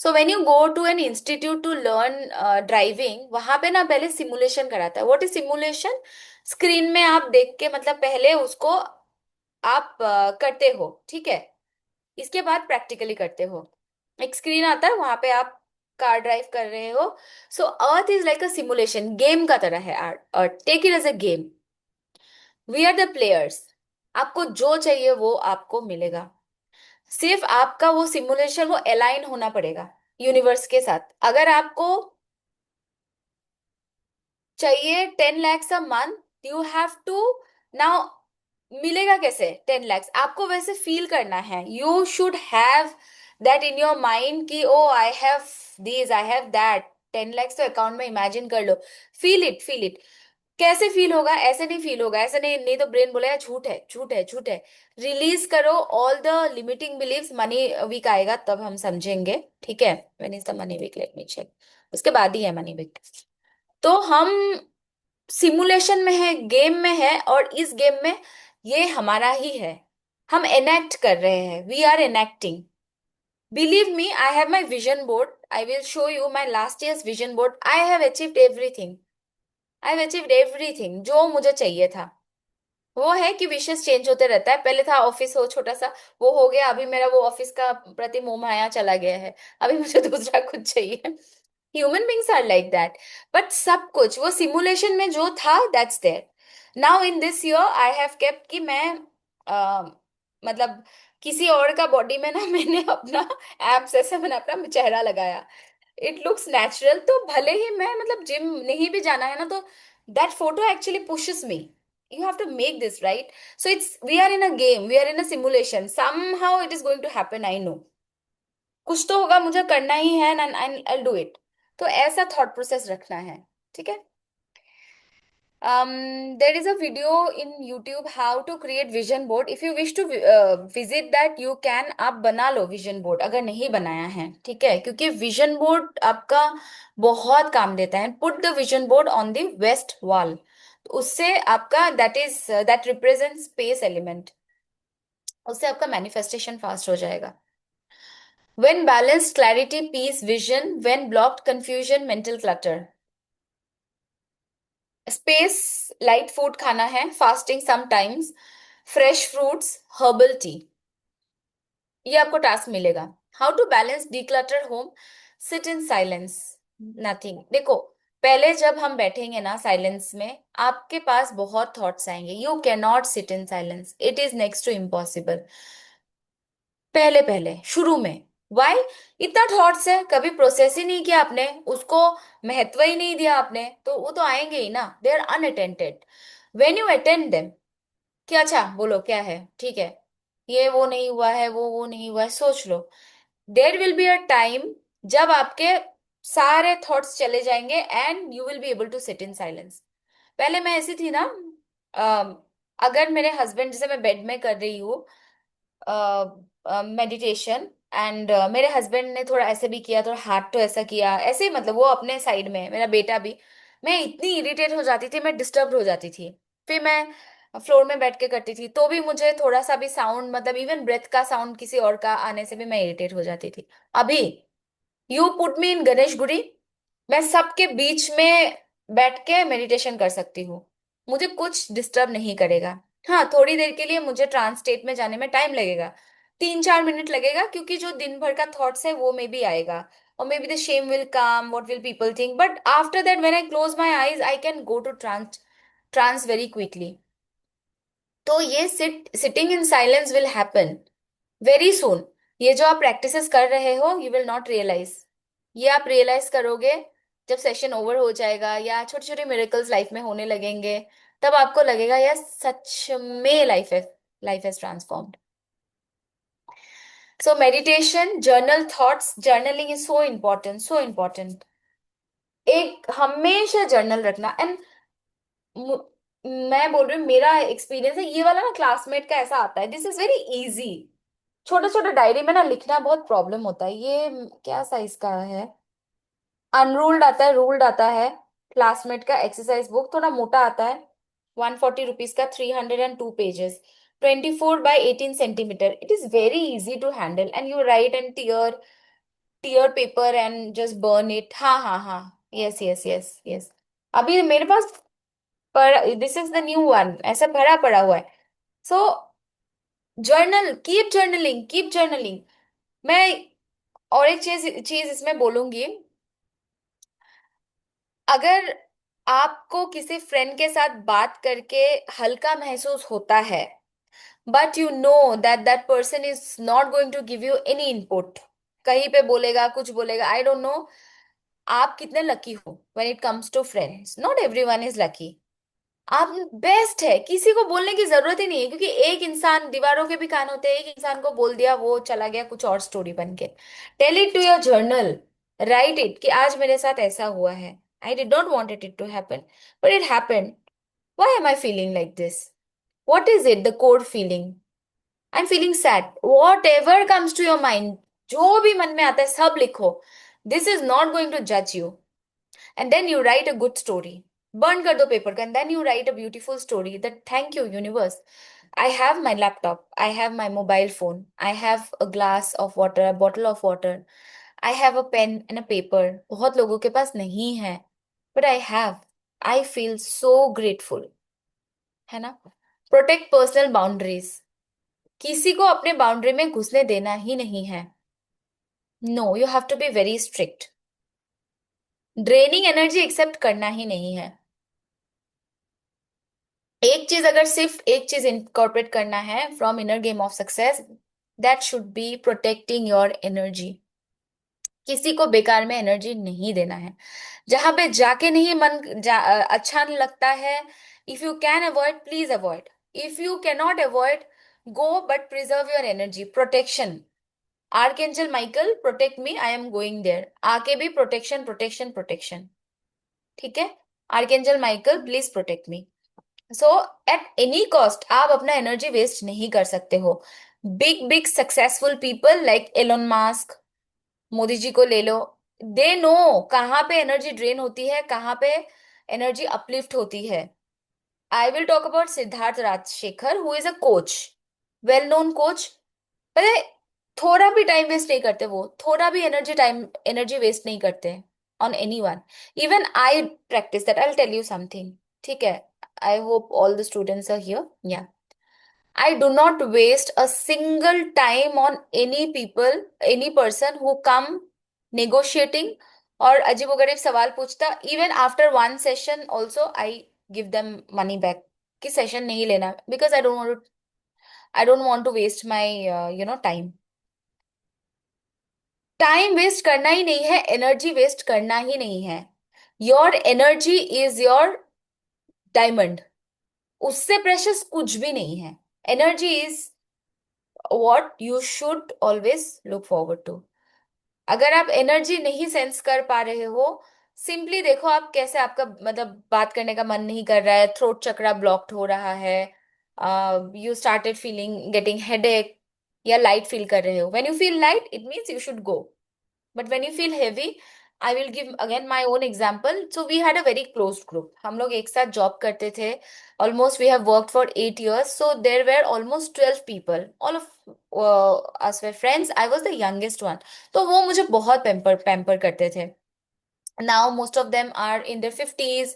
So when you go to an institute to learn driving, वहां पे ना पहले सिमुलेशन कराता है। What is simulation? स्क्रीन में आप देख के, मतलब पहले उसको आप करते हो, ठीक है? इसके बाद प्रैक्टिकली करते हो। एक स्क्रीन आता है, वहां पे आप कार ड्राइव कर रहे हो। So earth is like a simulation, game का तरह है earth. Take it as a game. We are the players. आपको जो चाहिए वो आपको मिलेगा। सिर्फ आपका वो सिमुलेशन, वो अलाइन होना पड़ेगा यूनिवर्स के साथ। अगर आपको चाहिए 10 lakhs a month, you have to now. मिलेगा कैसे 10 lakhs? आपको वैसे फील करना है। You should have that in your mind कि oh I have this, I have that. 10 lakhs तो अकाउंट में इमेजिन कर लो। Feel it, feel it. कैसे फील होगा? ऐसे नहीं फील होगा, ऐसे नहीं, नहीं तो ब्रेन बोलेगा झूठ है, झूठ है, झूठ है। रिलीज करो all the limiting beliefs. Money week आएगा तब हम समझेंगे, ठीक है? When is the money week, let me check. उसके बाद ही है मनी वीक। तो हम सिमुलेशन में है, गेम में है, और इस गेम में ये हमारा ही है। हम एनेक्ट कर रहे हैं, we are enacting. Believe me, I have my vision board. I will show you my last years vision board. I have achieved everything. I have achieved everything जो मुझे चाहिए था। वो है कि विशेष चेंज होते रहता है। पहले था ऑफिस हो छोटा सा, वो हो गया। अभी मेरा वो ऑफिस का प्रति मोह माया चला गया है। अभी मुझे दूसरा कुछ चाहिए। Human beings are like that. But सब कुछ वो सिमुलेशन में जो था, that's there. Now in this year I have kept कि मैं अ, मतलब किसी और का बॉडी में ना मैंने अपना एप्स ऐसे, मैंने अपना चेहरा लगाया। It looks natural. तो भले ही मैं मतलब जिम नहीं भी जाना है ना, तो that photo actually pushes me. You have to make this right. So it's, we are in a game, we are in a simulation. Somehow it is going to happen, I know. कुछ तो होगा, मुझे करना ही है एंड आई डू इट। तो ऐसा थॉट प्रोसेस रखना है, ठीक है? there is a video in YouTube how to create vision board. If you wish to visit that, you can। आप बना लो विजन बोर्ड अगर नहीं बनाया है, ठीक है? क्योंकि विजन बोर्ड आपका बहुत काम देता है। Put the vision board on the west wall. उससे आपका दैट रिप्रेजेंट स्पेस एलिमेंट। उससे आपका मैनिफेस्टेशन फास्ट हो जाएगा। When balanced, clarity, peace, vision. When blocked, confusion, mental clutter. Space, light food खाना है, fasting sometimes, fresh fruits, herbal tea. ये आपको टास्क मिलेगा। How to balance declutter home? Sit in silence, nothing. देखो, पहले जब हम बैठेंगे ना साइलेंस में, आपके पास बहुत थॉट्स आएंगे। You can not sit in silence, it is next to impossible. पहले पहले शुरू में। वाई? इतना थॉट्स है, कभी प्रोसेस ही नहीं किया आपने उसको, महत्व ही नहीं दिया आपने, तो वो तो आएंगे ही ना। They are unattended. When you attend them, कि अच्छा बोलो क्या है, ठीक है, ये वो नहीं हुआ है, वो नहीं हुआ है, सोच लो। There will be a time जब आपके सारे थॉट्स चले जाएंगे and you will be able to sit in silence. पहले मैं ऐसी थी ना, अगर मेरे हस्बैंड, जैसे मैं बेड में कर रही हूँ मेडिटेशन, एंड मेरे हस्बैंड ने थोड़ा ऐसे भी किया, थोड़ा हाथ तो ऐसा किया ऐसे ही, मतलब वो अपने साइड में, मेरा बेटा भी, मैं इतनी इरिटेट हो जाती थी, मैं डिस्टर्ब हो जाती थी। फिर मैं फ्लोर में बैठ के करती थी तो भी मुझे थोड़ा सा भी साउंड, मतलब इवन ब्रेथ का साउंड किसी और का आने से भी मैं इरिटेट हो जाती थी। अभी यू पुट मी इन गणेशगुरी, मैं सबके बीच में बैठ के मेडिटेशन कर सकती हूँ, मुझे कुछ डिस्टर्ब नहीं करेगा। हाँ, थोड़ी देर के लिए मुझे ट्रांस स्टेट में जाने में टाइम लगेगा, 3-4 मिनट लगेगा, क्योंकि जो दिन भर का थॉट्स है वो मे भी आएगा, और maybe the shame will come, what will people think, but after that when I close my eyes I can go to trance, trance very quickly. तो ये sitting in silence will happen very soon. ये जो आप प्रैक्टिसेस कर रहे हो, यू विल नॉट रियलाइज, ये आप रियलाइज करोगे जब सेशन ओवर हो जाएगा या छोटे छोटे मिरेकल्स लाइफ में होने लगेंगे, तब आपको लगेगा यार सच में life has transformed. So meditation, journal thoughts, journaling is so important, so important. एक हमेशा जर्नल रखना। एंड मैं बोल रही हूँ, मेरा एक्सपीरियंस है ये वाला ना, क्लासमेट का ऐसा आता है, दिस इज वेरी इजी। छोटे छोटे डायरी में ना लिखना बहुत प्रॉब्लम होता है। ये क्या साइज का है, अनरूल्ड आता है, रूल्ड आता है। क्लासमेट का एक्सरसाइज बुक थोड़ा मोटा आता है, 140 रुपीज का, 302 pages, 24 by 18 centimetre. It is very easy to handle, and you write and tear paper and just burn it. हाँ हाँ हाँ, यस यस यस यस। अभी मेरे पास, पर this is the new one, ऐसा भरा पड़ा हुआ है। So journal, keep journaling, keep journaling. मैं और एक चीज चीज इसमें बोलूंगी, अगर आपको किसी फ्रेंड के साथ बात करके हल्का महसूस होता है, but you know that that person is not going to give you any input, कहीं पे बोलेगा, कुछ बोलेगा, आई डोंट नो, आप कितने लकी हो when it comes to friends, not everyone is lucky. आप बेस्ट है, किसी को बोलने की जरूरत ही नहीं है, क्योंकि एक इंसान, दीवारों के भी कान होते हैं, एक इंसान को बोल दिया, वो चला गया कुछ और स्टोरी बन के। Tell it to your journal, write it कि आज मेरे साथ ऐसा हुआ है, I did not wanted it to happen, but it happened, why am I feeling like this, what is it the core feeling, I am feeling sad, whatever comes to your mind, जो भी मन में आता है सब लिखो। This is not going to जज you, and then you write a good story, burn कर दो पेपर का, and then you write a beautiful story that thank you universe, I have my laptop, I have my mobile phone, I have a glass of water, a bottle of water, I have a pen and a paper, बहुत लोगों के पास नहीं है, but I have, I feel so grateful, है ना। प्रोटेक्ट पर्सनल बाउंड्रीज, किसी को अपने बाउंड्री में घुसने देना ही नहीं है। No, you have to be very strict. Draining energy accept करना ही नहीं है। एक चीज, अगर सिर्फ एक चीज इनकॉर्पोरेट करना है from inner game of success, that should be protecting your energy. किसी को बेकार में एनर्जी नहीं देना है। जहां पे जाके नहीं अच्छा नहीं लगता है, if you can avoid please avoid, if you can not avoid go, but preserve your energy. Protection, archangel Michael protect me, I am going there, आके भी प्रोटेक्शन प्रोटेक्शन प्रोटेक्शन, ठीक है। Archangel Michael please protect me. So at any cost आप अपना एनर्जी वेस्ट नहीं कर सकते हो। Big big successful people like Elon Musk, Modi ji को ले लो, दे नो कहाँ पे एनर्जी ड्रेन होती है, कहाँ पे एनर्जी अपलिफ्ट होती है। I will talk about Siddharth Rajshekhar who is a coach, well known coach. पता है, थोड़ा भी टाइम वेस्ट नहीं करते वो, थोड़ा भी एनर्जी वेस्ट नहीं करते on any one. Even I practice that, I tell you something, ठीक है। I hope all the students are here, या I do not waste a single time on any people, any person who come negotiating और अजीबोगरीब सवाल पूछता। Even after one session also I give them money back, कि सेशन नहीं लेना, because I don't want to waste my time. Time waste करना ही नहीं है, एनर्जी वेस्ट करना ही नहीं है। Your energy is your diamond, उससे प्रेशियस कुछ भी नहीं है। Energy is what you should always look forward to। अगर आप एनर्जी नहीं सेंस कर पा रहे हो, सिंपली देखो आप कैसे, आपका मतलब बात करने का मन नहीं कर रहा है, थ्रोट चक्रा ब्लॉक्ड हो रहा है, you started feeling getting headache, या लाइट फील कर रहे हो, when you feel light it means you should go, but when you feel heavy, I will give again my own example. So we had a very close group, हम लोग एक साथ जॉब करते थे, almost we have worked for 8 years, so there were almost 12 people, all of us were friends, I was the youngest one. तो वो मुझे बहुत पैम्पर पैम्पर करते थे। Now most of them are in their 50s,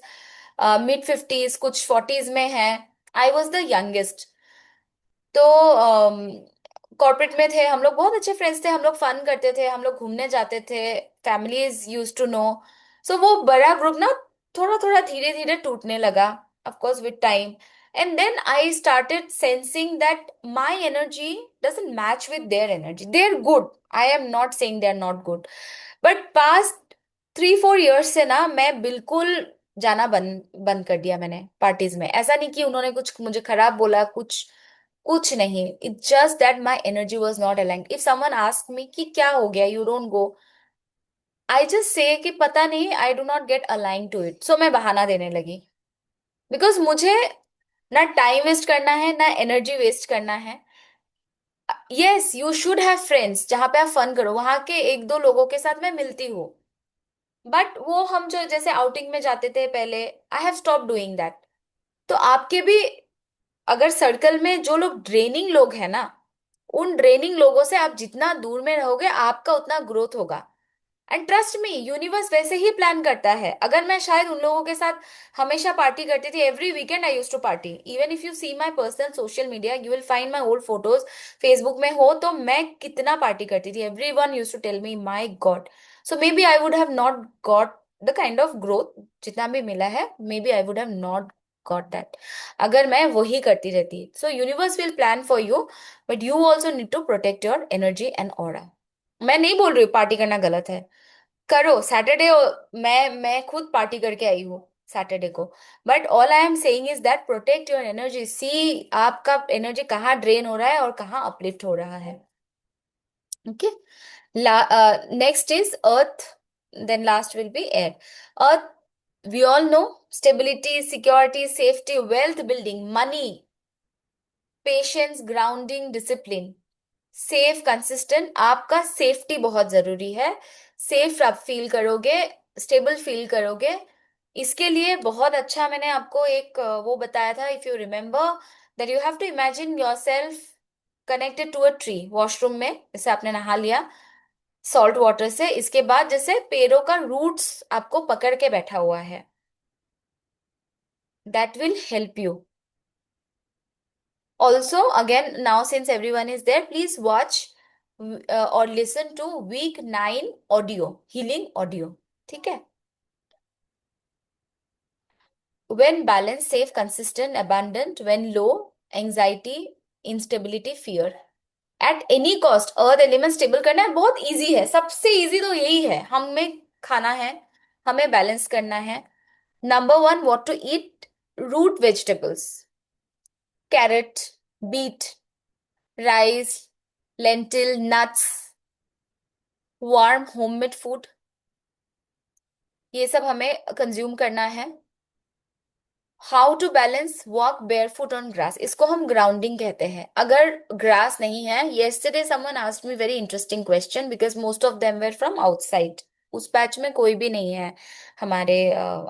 mid 50s, कुछ 40s में है। I was the youngest. तो कॉर्पोरेट में थे हम लोग, बहुत अच्छे फ्रेंड्स थे, हम लोग फन करते थे, हम लोग घूमने जाते थे, फैमिलीज यूज टू नो। सो वो बड़ा ग्रुप ना थोड़ा थोड़ा धीरे धीरे टूटने लगा, of course with time. And then I started sensing that my energy doesn't match with their energy. They are good, I am not saying they are not good, but past 3-4 years से ना मैं बिल्कुल जाना बंद बंद कर दिया मैंने पार्टीज में। ऐसा नहीं कि उन्होंने कुछ मुझे खराब बोला, कुछ नहीं, it's just that my energy was not aligned. If someone ask me कि क्या हो गया you don't go, I just say कि पता नहीं, I do not get align to it, so मैं बहाना देने लगी। बिकॉज मुझे ना टाइम वेस्ट करना है ना एनर्जी वेस्ट करना है। Yes you should have friends जहां पे आप फन करो, वहां के एक दो लोगों के साथ मैं मिलती हूँ, बट वो हम जो जैसे आउटिंग में जाते थे पहले, I have stop doing that. तो आपके भी अगर सर्कल में जो लोग ड्रेनिंग लोग हैं ना, उन ड्रेनिंग लोगों से आप जितना दूर में रहोगे आपका उतना ग्रोथ होगा। एंड ट्रस्ट मी, यूनिवर्स वैसे ही प्लान करता है। अगर मैं शायद उन लोगों के साथ हमेशा पार्टी करती थी, every weekend I use to party, even if you see my personal social media you will find my old photos, Facebook में हो तो मैं कितना पार्टी करती थी, everyone use to tell me my god. So maybe I would have not got the kind of growth जितना भी मिला है, maybe I would have not got that अगर मैं वही करती रहती। सो universe will plan for you, but you also need to protect your energy and aura. मैं नहीं बोल रही हूँ पार्टी करना गलत है, करो सैटरडे, मैं खुद पार्टी करके आई हूँ सैटरडे को, but all I am saying is that protect your energy, see आपका एनर्जी कहाँ ड्रेन हो रहा है और कहाँ अपलिफ्ट हो रहा है। Okay, next is earth, then last will be air. Earth, we all know, stability, security, safety, wealth building, money, patience, grounding, discipline, safe, consistent. आपका सेफ्टी बहुत जरूरी है, सेफ आप फील करोगे, स्टेबल फील करोगे। इसके लिए बहुत अच्छा मैंने आपको एक वो बताया था, if you remember, that you have to imagine yourself connected to a tree, washroom में जैसे आपने नहा लिया सॉल्ट वाटर से, इसके बाद जैसे पेड़ों का रूट्स आपको पकड़ के बैठा हुआ है, that will help you. Also, again, now since everyone is there, please watch or listen to week 9 audio, healing audio. ठीक है? When balance, safe, consistent, abundant, when low, anxiety, instability, fear. At any cost, earth element stable करना है, बहुत इजी है, सबसे इजी तो यही है, हमें खाना है, हमें बैलेंस करना है। Number one, what to eat, root vegetables, carrot, beet, rice, lentil, nuts, warm homemade food, ये सब हमें कंज्यूम करना है। How to balance, walk barefoot on grass, इसको हम ग्राउंडिंग कहते हैं। अगर ग्रास नहीं है, yesterday someone asked me very interesting question because most of them were from outside, उस पैच में कोई भी नहीं है हमारे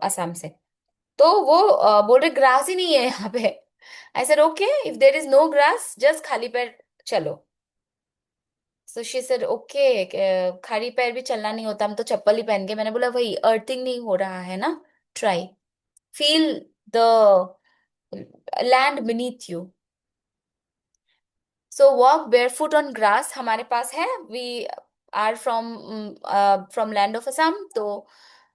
असम से, तो वो बोल रहे ग्रास ही नहीं है यहाँ पे। I said okay, if there is no grass just खाली पैर चलो। सो शी सेड ओके, खाली पैर भी चलना नहीं होता, हम तो चप्पल ही पहन के। मैंने बोला वही अर्थिंग नहीं हो रहा है ना, try, feel the land beneath you. So walk barefoot on grass हमारे पास है, we are from land of Assam. तो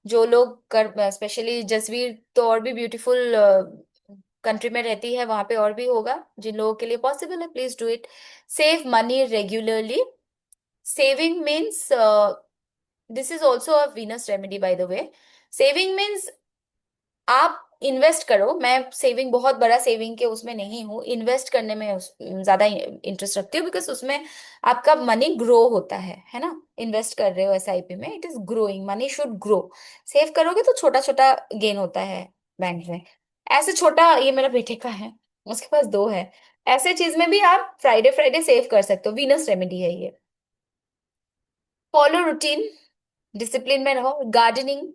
जो लोग कर, स्पेशली जसवीर तो और भी ब्यूटीफुल कंट्री में रहती है, वहां पे और भी होगा, जिन लोगों के लिए पॉसिबल है please do it. Save money regularly, saving means, this is also a Venus remedy by the way. Saving means आप इन्वेस्ट करो, मैं सेविंग बहुत बड़ा सेविंग के उसमें नहीं हूँ, इन्वेस्ट करने में ज्यादा इंटरेस्ट रखती हूँ, बिकॉज उसमें आपका मनी ग्रो होता है ना। इन्वेस्ट कर रहे हो एसआईपी में, it is growing, money should grow. Save करोगे तो छोटा छोटा गेन होता है बैंक में, ऐसे छोटा, ये मेरा बेटे का है, उसके पास दो है। ऐसे चीज में भी आप फ्राइडे फ्राइडे सेव कर सकते हो, वीनस रेमेडी है ये। फॉलो रूटीन, डिसिप्लिन में रहो। गार्डनिंग,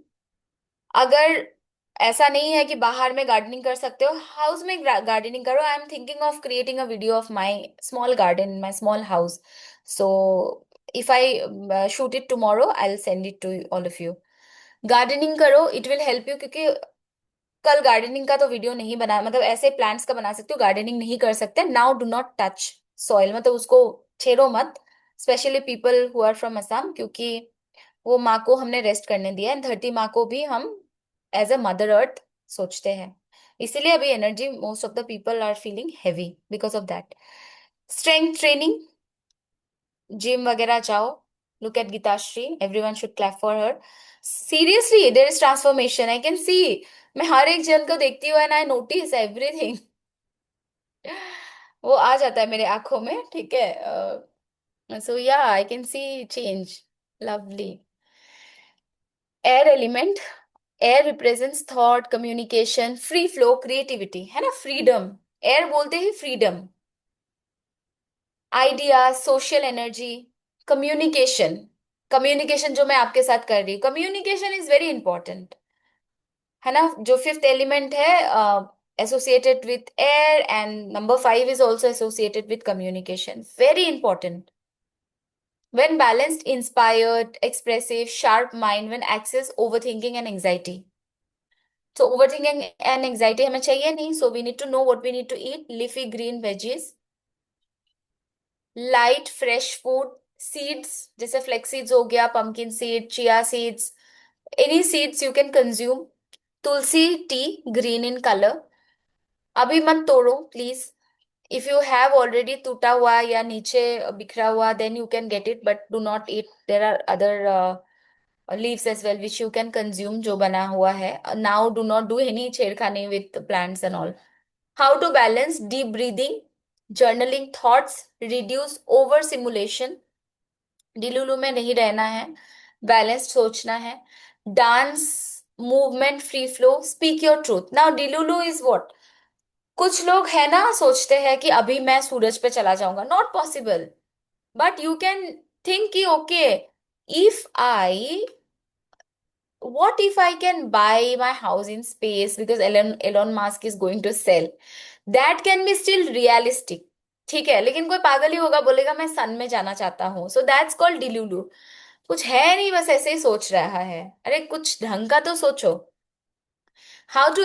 अगर ऐसा नहीं है कि बाहर में गार्डनिंग कर सकते हो, हाउस में गार्डनिंग करो। I am thinking of creating a video of my small garden in my small house. So if I shoot it tomorrow I will send it to all of you. Gardening करो, इट विल हेल्प यू, क्योंकि कल गार्डनिंग का तो वीडियो नहीं बना, मतलब ऐसे प्लांट्स का बना सकते हो, गार्डनिंग नहीं कर सकते। Now do not touch soil, मतलब उसको छेड़ो मत, specially people who are from Assam, क्योंकि वो माँ को हमने रेस्ट करने दिया है, धरती माँ को भी हम एज अ मदर अर्थ सोचते हैं। इसीलिए अभी energy most of the people are feeling heavy because of that. Strength training, gym वगैरह जाओ। Look at Geetashree, everyone should clap for her. Seriously there is transformation, I can see. मैं हर एक जन को देखती हूँ एंड आई नोटिस एवरीथिंग। वो आ जाता है मेरे आंखों में, ठीक है। सो या I can see change. Lovely. Air element, air represents thought, communication, free flow, creativity, है ना, फ्रीडम। एयर बोलते ही freedom. Ideas, social energy, communication. Communication जो मैं आपके साथ कर रही हूँ, कम्युनिकेशन इज वेरी इंपॉर्टेंट, है ना। जो फिफ्थ एलिमेंट है associated with air, and number 5 is also associated with communication, very important. when balanced, inspired, expressive, sharp mind, when access overthinking and anxiety. So overthinking and anxiety हमें चाहिए नहीं. So we need to know what we need to eat. Leafy green veggies, light fresh food, seeds जैसे flex seeds हो गया, pumpkin seed, chia seeds, any seeds you can consume. Tulsi tea, green in color. अभी मत तोड़ो please. If you have already टूटा हुआ या नीचे बिखरा हुआ, then you can get it, but do not eat. There are other leaves as well which you can consume जो बना हुआ है. Now do not do any छेड़खानी with plants and all. How to balance deep breathing, journaling thoughts, reduce over simulation. डिलुलु में नहीं रहना है, बैलेंस्ड सोचना है. Dance, movement, free flow, speak your truth. Now delulu is what, कुछ लोग है ना सोचते हैं कि अभी मैं सूरज पे चला जाऊंगा, not possible. But you can think कि okay, if I, what if I can buy my house in space because Elon Musk is going to sell? That can be still realistic. ठीक है, लेकिन कोई पागल ही होगा बोलेगा मैं सन में जाना चाहता हूँ. So that's called delulu. कुछ है नहीं, बस ऐसे ही सोच रहा है. अरे कुछ ढंग का तो सोचो. How to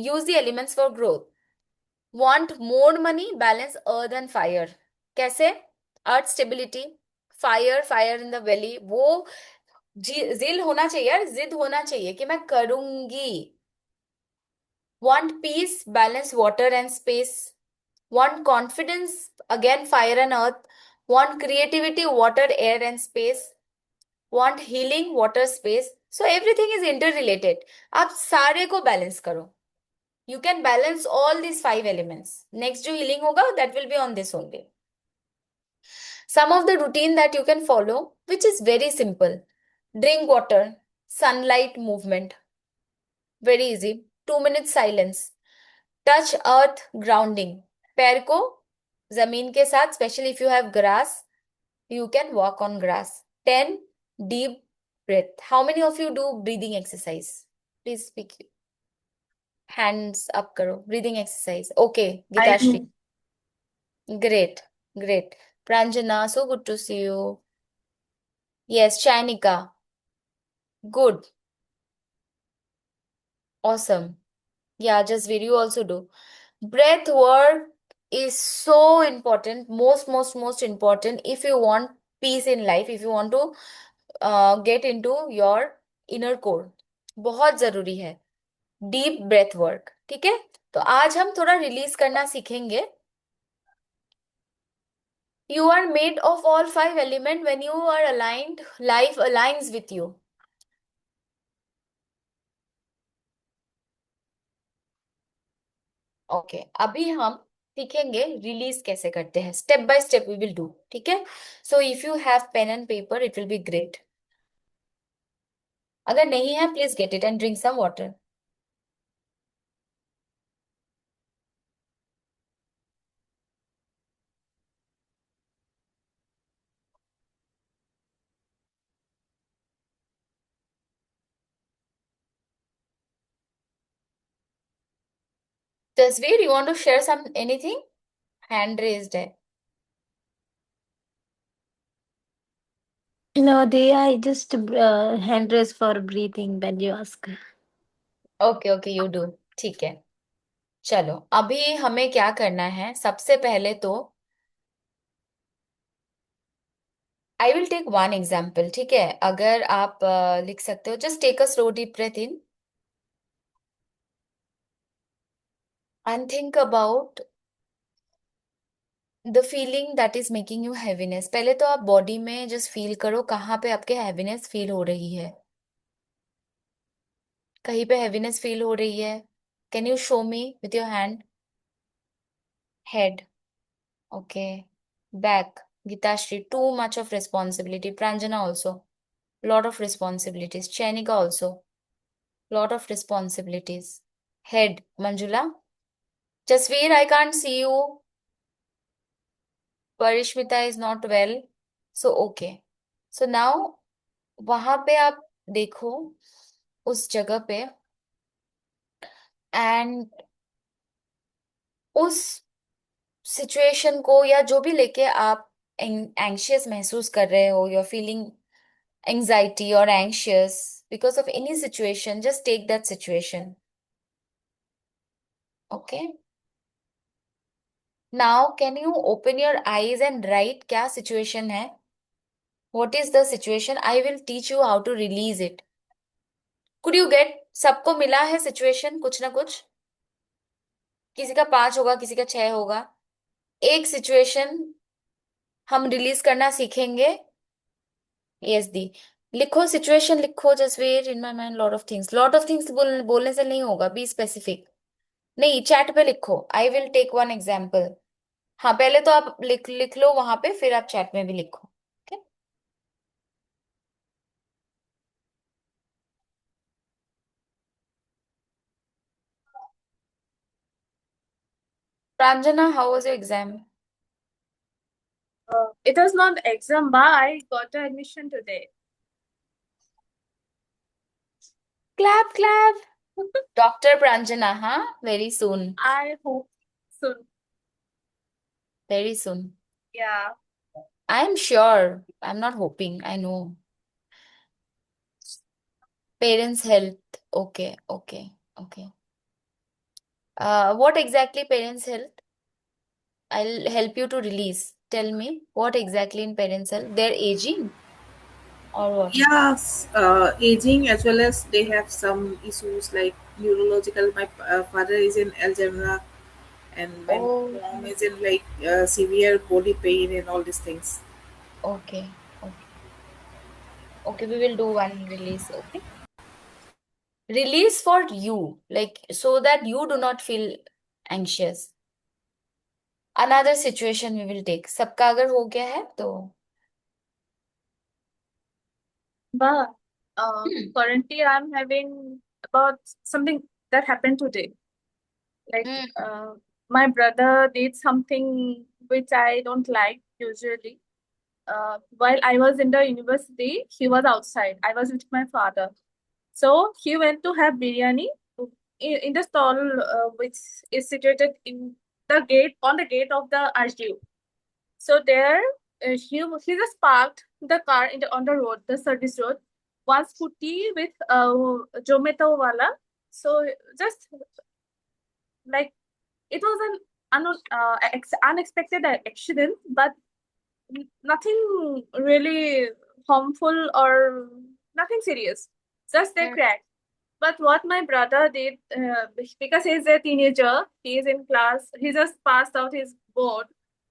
use the elements for growth. Want more money, balance earth and fire. कैसे? Earth stability, fire, fire in the belly, वो जिल होना चाहिए यार, जिद होना चाहिए कि मैं करूंगी. Want peace, balance water and space. Want confidence, again fire and earth. Want creativity, water, air and space. Want healing, water, space. So everything is interrelated. आप सारे को बैलेंस करो. You can balance all these 5 elements. Next जो healing होगा, that will be on this only. Some of the routine that you can follow, which is very simple. Drink water, sunlight, movement. Very easy. 2 minutes silence. Touch earth, grounding. पैर को जमीन के साथ, specially if you have grass, you can walk on grass. 10 deep breath. How many of you do breathing exercise? Please speak. Hands up करो. Breathing exercise. Okay, I Geetashree. do. Great, great. Pranjana, so good to see you. Yes, Chainika. Good. Awesome. Yeah, just video also do. Breath work is so important, most important if you want peace in life, if you want to get into your inner core. बहुत जरूरी है डीप ब्रेथ वर्क. ठीक है, तो आज हम थोड़ा रिलीज करना सीखेंगे. You are made of all 5 elements. When you are aligned, life aligns with you. Okay, अभी हम सीखेंगे रिलीज कैसे करते हैं. Step by step we will do. ठीक है, so if you have pen and paper it will be great. अगर नहीं है please get it and drink some water. Tasveer, you want to share some anything? Hand raised है. No, they I just hand raise for breathing when you ask. Okay okay you do. ठीक है. चलो अभी हमें क्या करना है सबसे पहले तो I will take one example. ठीक है, अगर आप लिख सकते हो just take a slow deep breath in and think about the feeling that is making you heaviness. पहले तो आप बॉडी में जस्ट फील करो कहाँ पे आपके हैवीनेस फील हो रही है. कहीं पे हैवीनेस फील हो रही है? Can you show me with your hand? Head. Okay. Back. Geetashree too much of responsibility. Pranjana also lot of responsibilities. Chainika also lot of responsibilities. Head. Manjula. Jasveer, I can't see you. Parishmita is not well. So okay. So now वहां पे आप देखो उस जगह पे एंड उस सिचुएशन को या जो भी लेके आप एंग्शियस महसूस कर रहे हो, you're feeling anxiety or anxious because of any situation, just take that situation. Okay. Now, can you open your eyes and write क्या situation है? What is the situation? I will teach you how to release it. Could you get? सबको मिला है situation कुछ ना कुछ. किसी का 5 होगा, किसी का 6 होगा. एक situation हम रिलीज करना सीखेंगे. यस दी. लिखो सिचुएशन लिखो Jasveer. In my mind lot of things बोलने से नहीं होगा. Be specific. नहीं, चैट पे लिखो. I will take one example. हाँ, पहले तो आप लिख लिख लो वहां पे, फिर आप चैट में भी लिखो. Okay? Pranjana, how was your exam? It was not exam, but I got admission today. Clap, clap. Dr. Pranjana, huh? Very soon. I hope soon. Very soon. Yeah. I'm sure. I'm not hoping. I know. Parents' health. Okay, okay, okay. What exactly parents' health? I'll help you to release. Tell me what exactly in parents' health? They're aging or what? Yes, aging as well as they have some issues like neurological. My father is in Alzheimer, and my Oh, mom is in like severe body pain and all these things. okay, okay, okay. We will do one release. Okay. Release for you, like so that you do not feel anxious. Another situation we will take. सबका अगर हो गया है तो But hmm. currently I'm having about something that happened today. Like hmm. my brother did something which I don't like usually. While I was in the university, he was outside. I was with my father. So he went to have biryani in the stall which is situated in the gate on the gate of the RGU. So there, he just parked the car on the road, the service road, one scooty with Zomato wala. So just like it was an unexpected accident, but nothing really harmful or nothing serious. Just a hmm. crack. But what my brother did, because he's a teenager, he is in class, he just passed out his board.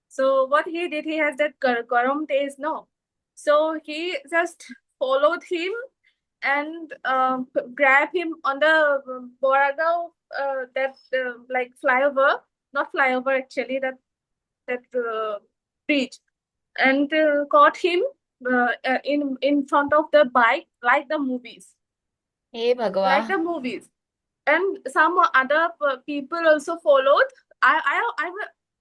So what he did, he has that garam taste, no. So he just followed him and grabbed him on the Boragao, that like flyover, not flyover actually, that bridge, and caught him in front of the bike, like the movies, hey like भगवान. the movies. And some other people also followed.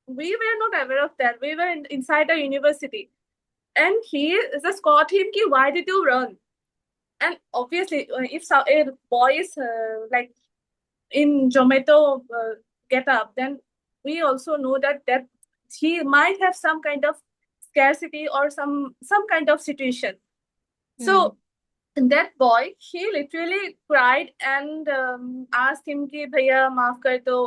We were not aware of that. We were inside the university, and he just caught him. Ki, why did you run? And obviously, if a boy is like in Zomato get up, then we also know that he might have some kind of scarcity or some kind of situation. So that boy, he literally cried and asked him कि भैया माफ कर दो,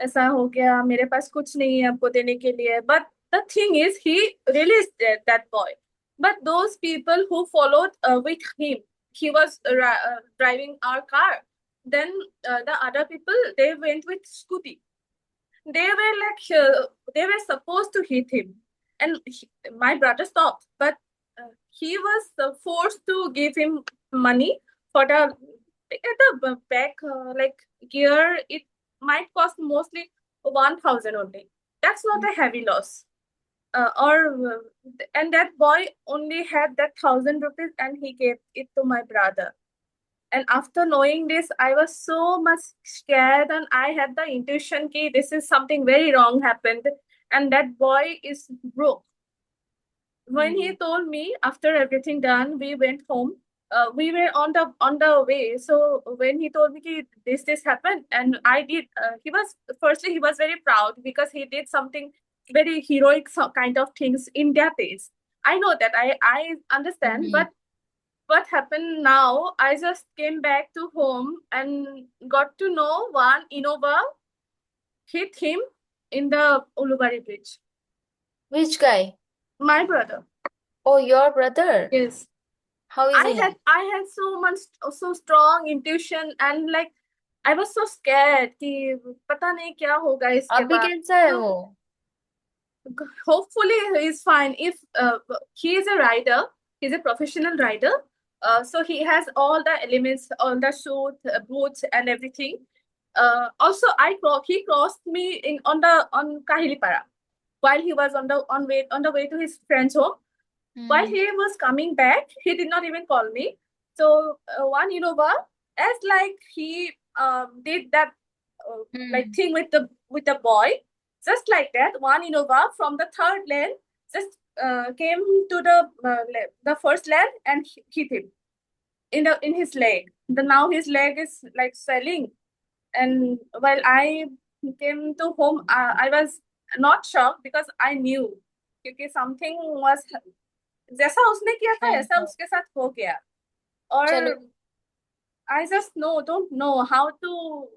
ऐसा हो गया, मेरे पास कुछ नहीं है आपको देने के लिए. But the thing is, he released that boy. But those people who followed with him, he was driving our car. Then the other people, they went with scooty. They were like, they were supposed to hit him. And my brother stopped, but he was forced to give him money for the back like gear. It might cost mostly 1,000 only. That's not a heavy loss. And that boy only had that 1,000 rupees, and he gave it to my brother. And after knowing this, I was so much scared, and I had the intuition that this is something very wrong happened, and that boy is broke. When he told me, after everything done, we went home. We were on the way. So when he told me ki this happened, and I did, he was very proud because he did something very heroic kind of things in their days. I know that, I understand, but what happened now, I just came back to home and got to know one Innova hit him in the Ulubari bridge. Which guy? My brother. Oh, your brother. Yes. How is he now? I had so strong intuition, and like I was so scared कि पता नहीं क्या होगा इसके अभी बाद. कैसा है So वो? hopefully he's fine. If he is a rider, he's a professional rider. So he has all the elements on the suit, boots, and everything. Also, he crossed me on Kahilipara while he was on the way to his friend's home. While he was coming back, he did not even call me. So one Innova, as like he did that like thing with the boy, just like that, one Innova from the third lane just came to the first lane and hit him in his leg. Now his leg is like swelling. And while I came to home, I was not shocked because I knew क्योंकि something was जैसा उसने किया था ऐसा उसके साथ हो गया. और चलो. I just don't know how to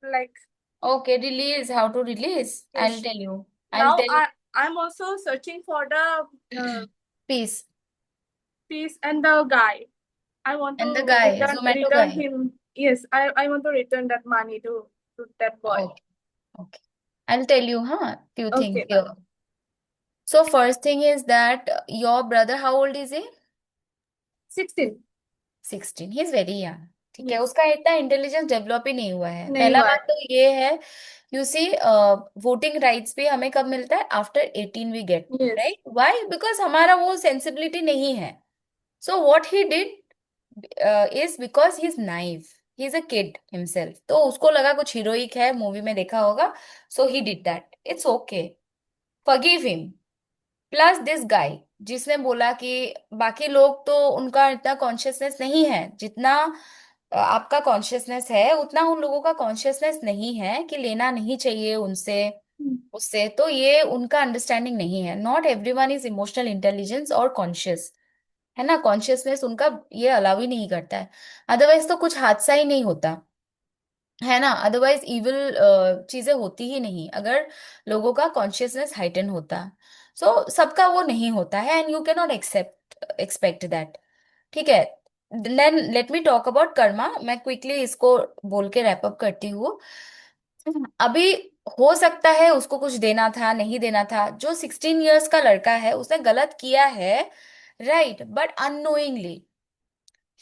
like. Okay, release. How to release? Yes. I'll tell you. Now I'm also searching for the Peace. and the guy. I want And to the guy, return Zomato return guy. him. Yes, I want to return that money to that boy. Okay. I'll tell you, few things Okay, here. So first thing is that your brother, how old is he? 16. 16. He's very young. ठीक है, Yes. उसका इतना इंटेलिजेंस डेवलप ही नहीं हुआ है. नहीं पहला हुआ बात तो ये है, यू सी, वोटिंग राइट्स भी हमें कब मिलता है? After 18 we get, Yes. Right? Why? Because हमारा वो सेंसिबिलिटी नहीं है. So what he did is because he's naive. He's a kid himself. तो उसको लगा कुछ हीरोइक है, मूवी में देखा होगा. So he did that. It's okay. Forgive him. Plus this guy जिसने बोला कि बाकी लोग तो उनका इतना कॉन्शियसनेस नहीं है जितना आपका कॉन्शियसनेस है, उतना उन लोगों का कॉन्शियसनेस नहीं है कि लेना नहीं चाहिए उनसे उससे. तो ये उनका अंडरस्टैंडिंग नहीं है. Not everyone is emotional intelligence और कॉन्शियस, है ना. कॉन्शियसनेस उनका ये अलाउ ही नहीं करता है. अदरवाइज तो कुछ हादसा ही नहीं होता, है ना. अदरवाइज इविल चीजें होती ही नहीं अगर लोगों का कॉन्शियसनेस हाइटन होता. सो सबका वो नहीं होता है, and you can not expect that. ठीक है. Then let me talk about karma. मैं क्विकली इसको बोल के रैप अप करती हूँ. अभी हो सकता है उसको कुछ देना था, नहीं देना था. जो 16 इयर्स का लड़का है उसने गलत किया है, right, but unknowingly.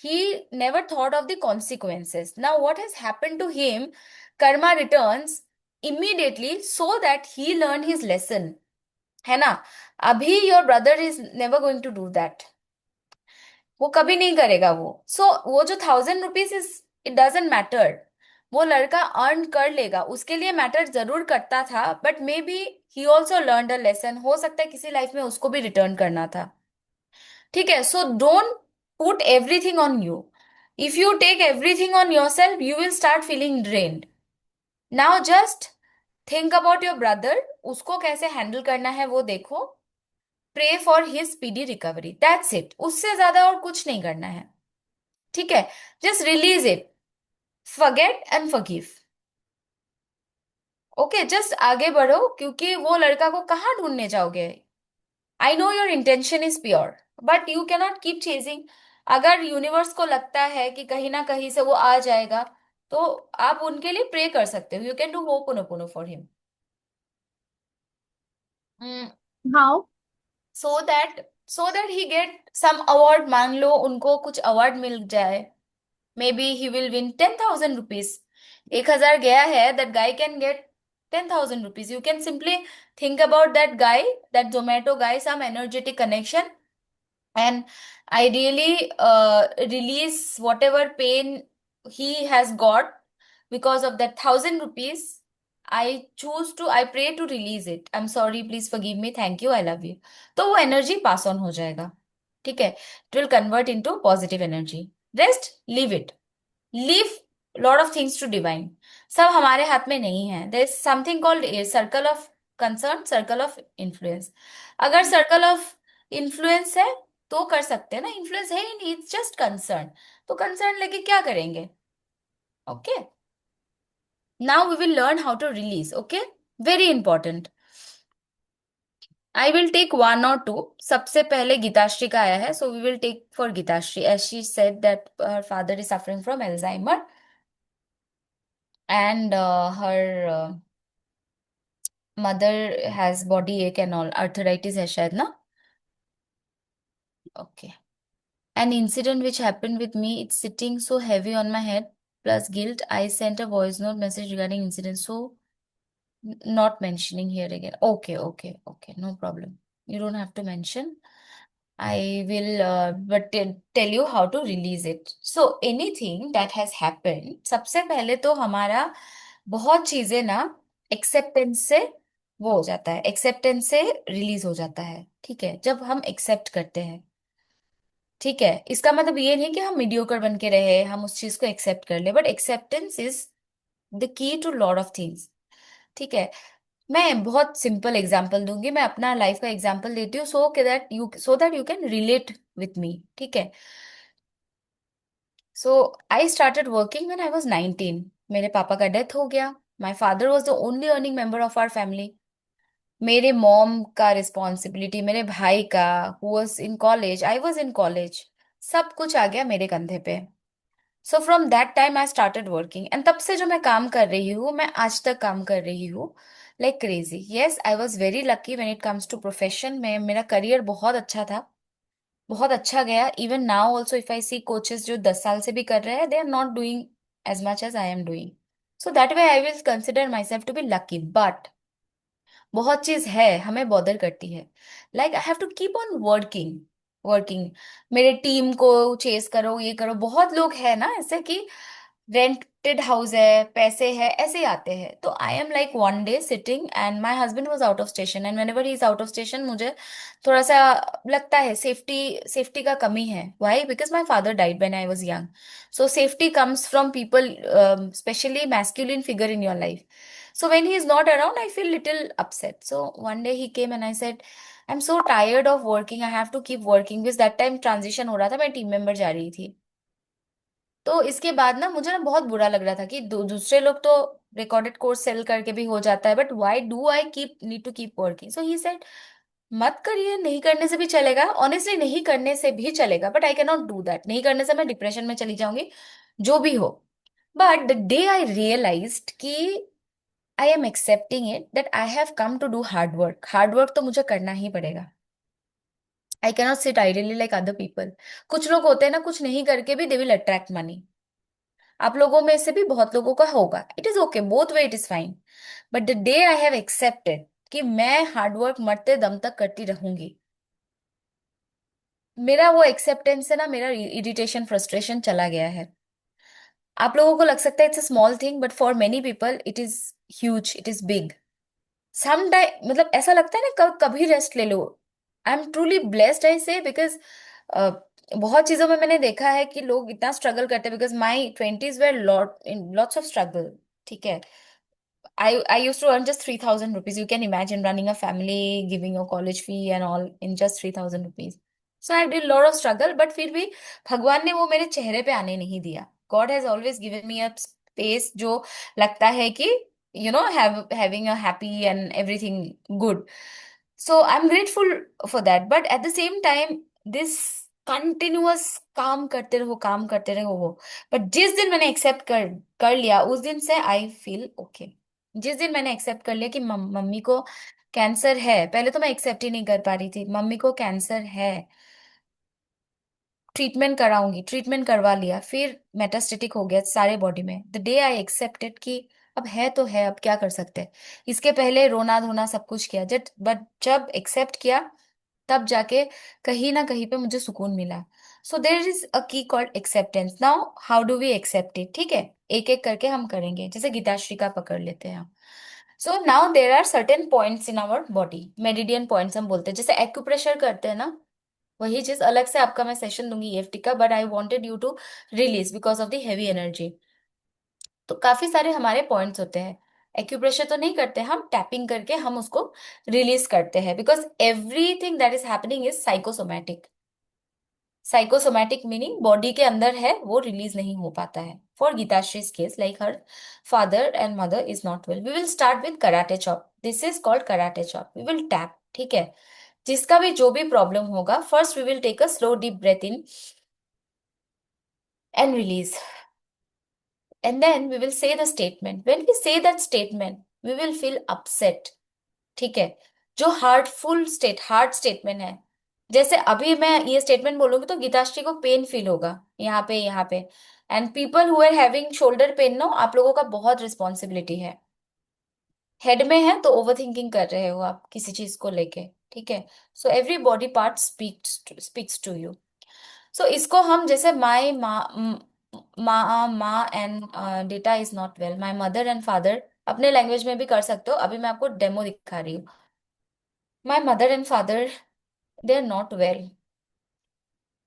He never thought of the consequences. Now, what has happened to him? Karma returns immediately so that he learned his lesson. है ना. अभी your brother is never going to do that. वो कभी नहीं करेगा वो. So, वो जो 1,000 rupees is, it doesn't matter. वो लड़का अर्न कर लेगा, उसके लिए मैटर जरूर करता था, but may be he also learn a lesson. हो सकता है किसी लाइफ में उसको भी रिटर्न करना था. ठीक है. So don't put everything on you. If you take everything on yourself, you will start feeling drained. Now just think about your brother, उसको कैसे हैंडल करना है वो देखो, pray for his speedy recovery, that's it, उससे ज्यादा और कुछ नहीं करना है, ठीक है? Just release it, forget and forgive. Okay, just आगे बढ़ो, क्योंकि वो लड़का को कहाँ ढूंढने जाओगे? I know your intention is pure, but you cannot keep chasing. अगर यूनिवर्स को लगता है कि कहीं ना कहीं से वो आ जाएगा, तो आप उनके लिए प्रे कर सकते हो, you can do ho'oponopono for him, How? So that he get some award. मान लो उनको कुछ अवार्ड मिल जाए, maybe he will win 10,000 rupees. 1,000 गया है, that guy can get 10,000 rupees. You can simply think about that guy, that Zomato guy, some energetic connection, and ideally release whatever pain he has got because of that 1,000 rupees. I pray to release it. I'm sorry, please forgive me, thank you, I love you. तो वो एनर्जी पास ऑन हो जाएगा, ठीक है? It will convert into positive energy. Rest, leave it, leave lot of things to divine. सब हमारे हाथ में नहीं है। There is something called a circle of concern, circle of influence. अगर सर्कल ऑफ इन्फ्लुएंस है तो कर सकते हैं ना, इन्फ्लुएंस है ही नहीं, इट्स जस्ट कंसर्न। तो कंसर्न लेके क्या करेंगे? Okay, now we will learn how to release. Okay, very important. I will take one और टू। सबसे पहले गीताश्री का आया है, so we will take for Geetashree, as she said that her father is suffering from Alzheimer and her mother has body ache and all, arthritis है शायद ना? Okay. An incident which happened with me, it's sitting so heavy on my head, plus guilt. I sent a voice note message regarding incident, so not mentioning here again. Okay, okay, okay, no problem. You don't have to mention. I will but tell you how to release it. So anything that has happened, सबसे पहले तो हमारा बहुत चीजें ना एक्सेप्टेंस से वो हो जाता है, एक्सेप्टेंस से रिलीज हो जाता है, ठीक है? जब हम एक्सेप्ट करते हैं, ठीक है, इसका मतलब ये नहीं कि हम मीडियोकर बन के रहे, हम उस चीज को एक्सेप्ट कर ले, but acceptance is the key to lot of things, ठीक है? मैं बहुत सिंपल एग्जांपल दूंगी, मैं अपना लाइफ का एग्जांपल देती हूँ, so that you can relate with me, ठीक है? So I started working when I was 19। मेरे पापा का डेथ हो गया। My father was the only earning member of our family. मेरे मॉम का रिस्पॉन्सिबिलिटी, मेरे भाई का, who was in college, I was in college, सब कुछ आ गया मेरे कंधे पे। So from that time I started working, and तब से जो मैं काम कर रही हूँ, मैं आज तक काम कर रही हूँ like crazy. Yes, I was very lucky when it comes to profession में, मेरा करियर बहुत अच्छा था, बहुत अच्छा गया। Even now also if I see coaches जो 10 साल से भी कर रहे हैं, they are not doing as much as I am doing, so that way I will consider myself to be lucky. But बहुत चीज है हमें बॉदर करती है, like I have to keep on working, working. मेरे टीम को चेस करो, ये करो, बहुत लोग हैं ना ऐसे कि रेंटेड हाउस है, पैसे है, ऐसे ही आते हैं। तो I am like one day sitting and my husband was out of station, and whenever he is out of station, मुझे थोड़ा सा लगता है सेफ्टी, सेफ्टी का कमी है। Why? Because my father died when I was young. So safety comes from people, specially masculine figure in your life. So when he is not around, I feel little upset. So one day he came and I said, I'm so tired of working. I have to keep working. Because that time transition हो रहा था, मैं टीम मेंबर जा रही थी। तो इसके बाद ना मुझे ना बहुत बुरा लग रहा था कि दूसरे लोग तो रिकॉर्डेड कोर्स सेल करके भी हो जाता है, but why do I keep need to keep working? So he said, मत करिए, नहीं करने से भी चलेगा। ऑनेस्टली नहीं करने से भी चलेगा, but I can not do that. नहीं करने से मैं डिप्रेशन में चली जाऊंगी, जो भी हो। But the day I realized कि I am accepting it, that I have come to do hard work, hard work तो मुझे करना ही पड़ेगा। I cannot sit idly like other people. कुछ लोग होते हैं ना, कुछ नहीं करके भी दे विल अट्रैक्ट मनी। आप लोगों में से भी बहुत लोगों का होगा, it is okay, both way it is fine. But the day I have accepted कि मैं हार्डवर्क मरते दम तक करती रहूंगी, मेरा वो एक्सेप्टेंस से ना मेरा इरिटेशन, फ्रस्ट्रेशन चला गया है। आप लोगों को लग सकता है it's a small thing, but for many people it is huge, it is big. Some time मतलब ऐसा लगता है ना, कभी रेस्ट ले लो। I am truly blessed I say, because बहुत चीजों में मैंने देखा है कि लोग इतना स्ट्रगल करते हैं, because my 20s were lots of struggle, ठीक है? I used to earn just 3,000 rupees. You can imagine running a family, giving your college fee and all in just 3,000 rupees. So I did a lot of struggle, but फिर भी भगवान ने वो मेरे चेहरे पे आने नहीं दिया. God has always given me a space जो लगता है कि having a happy and everything good. So I'm grateful for that. But at the same time, this continuous काम करते रहो वो. बट जिस दिन मैंने एक्सेप्ट कर कर लिया उस दिन से आई फील ओके. जिस दिन मैंने एक्सेप्ट कर लिया कि मम्मी को कैंसर है. पहले तो मैं एक्सेप्ट ही नहीं कर पा रही थी. मम्मी को कैंसर है, ट्रीटमेंट कराऊंगी, ट्रीटमेंट करवा लिया, फिर मेटास्टेटिक हो गया सारे बॉडी में. द डे आई एक्सेप्टेड कि अब है तो है, अब क्या कर सकते हैं. इसके पहले रोना धोना सब कुछ किया, जट बट जब एक्सेप्ट किया तब जाके कहीं ना कहीं पे मुझे सुकून मिला. So there is a key called acceptance. Now how do we accept it? ठीक है, एक एक करके हम करेंगे. जैसे गीताश्री का पकड़ लेते हैं हम. So now there are certain points in our body, meridian points हम बोलते हैं. जैसे एक्यूप्रेशर करते हैं ना, वही चीज. अलग से आपका मैं सेशन दूंगी ईएफटी का, but I wanted you to release because of the heavy energy. तो काफी सारे हमारे पॉइंट्स होते हैं. एक्यूप्रेशर तो नहीं करते हम, टैपिंग करके हम उसको रिलीज करते हैं. Because everything that is happening is psychosomatic. Psychosomatic meaning body के अंदर है, वो रिलीज नहीं हो पाता है. For Geetashree's case, like her father and mother is not well. We will start with karate chop. This is called karate chop. We will tap. ठीक है, जिसका भी जो भी प्रॉब्लम होगा, first we will take a slow deep breath in and release, and then we will say the statement. When we say that statement, we will feel upset. ठीक है, जो हार्ट स्टेटमेंट है. जैसे अभी मैं ये स्टेटमेंट बोलूंगी तो गीताश्री को पेन फील होगा यहाँ पे. And people who are having shoulder pain, no, आप लोगों का बहुत रिस्पॉन्सिबिलिटी है. हेड में है तो ओवर थिंकिंग कर रहे हो आप किसी चीज को लेके. ठीक है, so every body part speaks to you. So इसको हम जैसे माई माँ माँ and data is not well, my mother and father अपने लैंग्वेज में भी कर सकते हो. अभी मैं आपको डेमो दिखा रही हूँ. My mother and father, they are not well.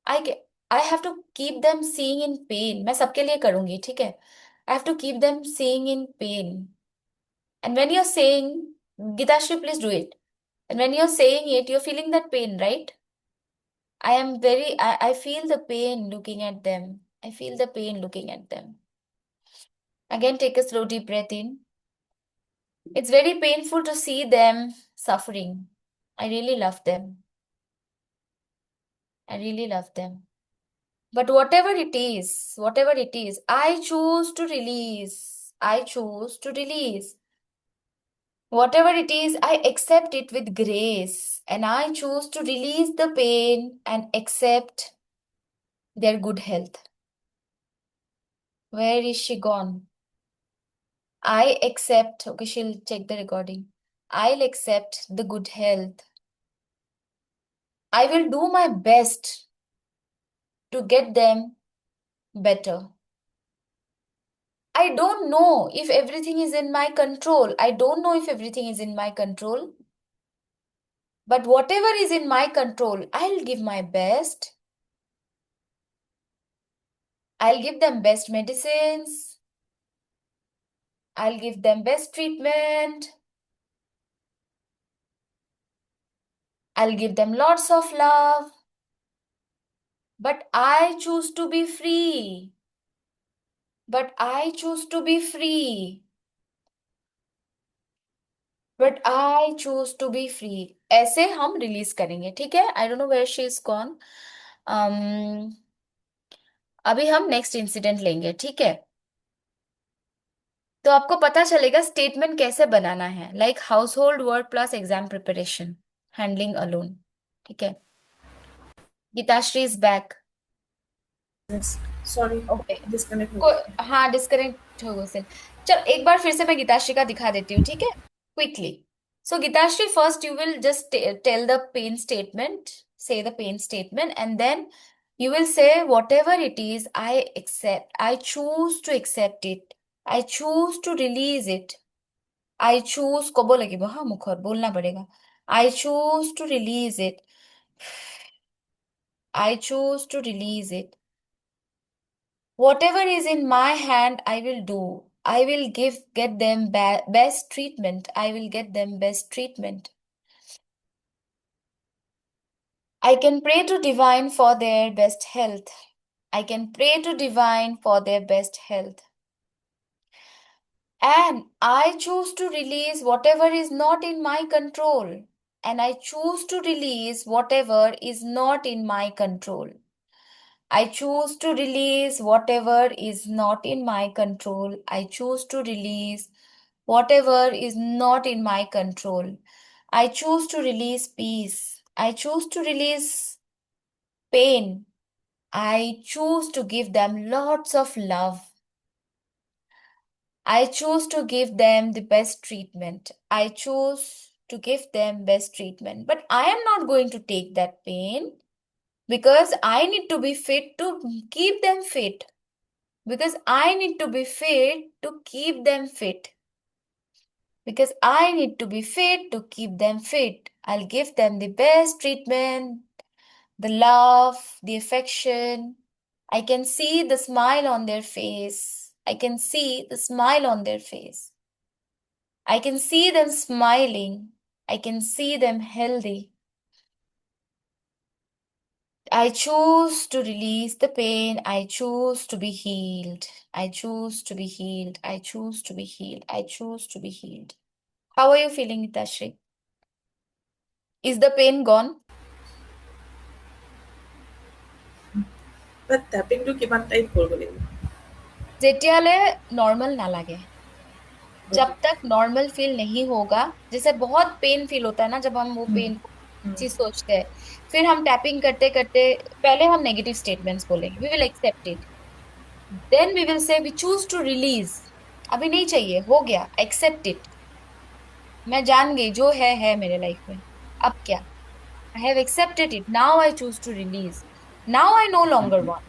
I I have to keep them seeing in pain. मैं सबके लिए करूंगी. ठीक है, I have to keep them seeing in pain. And when you are saying, Geetashree please do it. And when you are saying it, you are feeling that pain, right? I feel the pain looking at them. I feel the pain looking at them. Again, take a slow deep breath in. It's very painful to see them suffering. I really love them. I really love them. But whatever it is, I choose to release. I choose to release. Whatever it is, I accept it with grace. And I choose to release the pain and accept their good health. Where is she gone? I accept, okay, she'll check the recording. I'll accept the good health. I will do my best to get them better. I don't know if everything is in my control. I don't know if everything is in my control. But whatever is in my control, I'll give my best. I'll give them best medicines. I'll give them best treatment. I'll give them lots of love. But I choose to be free. But I choose to be free. But I choose to be free. ऐसे हम रिलीज करेंगे. ठीक है, I don't know where she is gone. अभी हम नेक्स्ट इंसिडेंट लेंगे. ठीक है, तो आपको पता चलेगा स्टेटमेंट कैसे बनाना है. Like house hold work plus exam preparation, handling alone. ठीक है, Geetashree is back. Sorry, okay, disconnect हो को गया. हाँ, डिस्कनेक्ट हो गए. चल एक बार फिर से मैं गीताश्री का दिखा देती हूँ. ठीक है, quickly. So Gitashri, first you will just tell the pain statement, say the pain statement, and then you will say whatever it is, I accept, I choose to accept it, I choose to release it, I choose को बोलेगी वो, हाँ मुखर बोलना पड़ेगा. I choose to release it, I choose to release it. Whatever is in my hand, I will do. I will get them best treatment. I will get them best treatment. I can pray to divine for their best health. I can pray to divine for their best health. And I choose to release whatever is not in my control. And I choose to release whatever is not in my control. I choose to release whatever is not in my control. I choose to release whatever is not in my control. I choose to release peace. I choose to release pain. I choose to give them lots of love. I choose to give them the best treatment. I choose to give them best treatment. But I am not going to take that pain because I need to be fit to keep them fit. Because I need to be fit to keep them fit. Because I need to be fit to keep them fit. I'll give them the best treatment, the love, the affection. I can see the smile on their face. I can see the smile on their face. I can see them smiling. I can see them healthy. I choose to release the pain. I choose to be healed. I choose to be healed. I choose to be healed. I choose to be healed. How are you feeling, Itashri? Is the pain gone? But ট্যাপিংটো কিমান টাইম কৰিব লাগিব? যেতিয়ালে नॉर्मल ना लगे, जब तक नॉर्मल फील नहीं होगा, जैसे बहुत पेन फील होता है ना जब हम वो पेन को चीज सोचते हैं, फिर हम टैपिंग करते करते पहले हम नेगेटिव स्टेटमेंट्स बोलेंगे, we will accept it, then we will say we choose to release, अभी नहीं चाहिए, हो गया, एक्सेप्ट इट, मैं जान गई जो है मेरे लाइफ में, अब क्या, I have accepted it, now I choose to release, now I no longer want,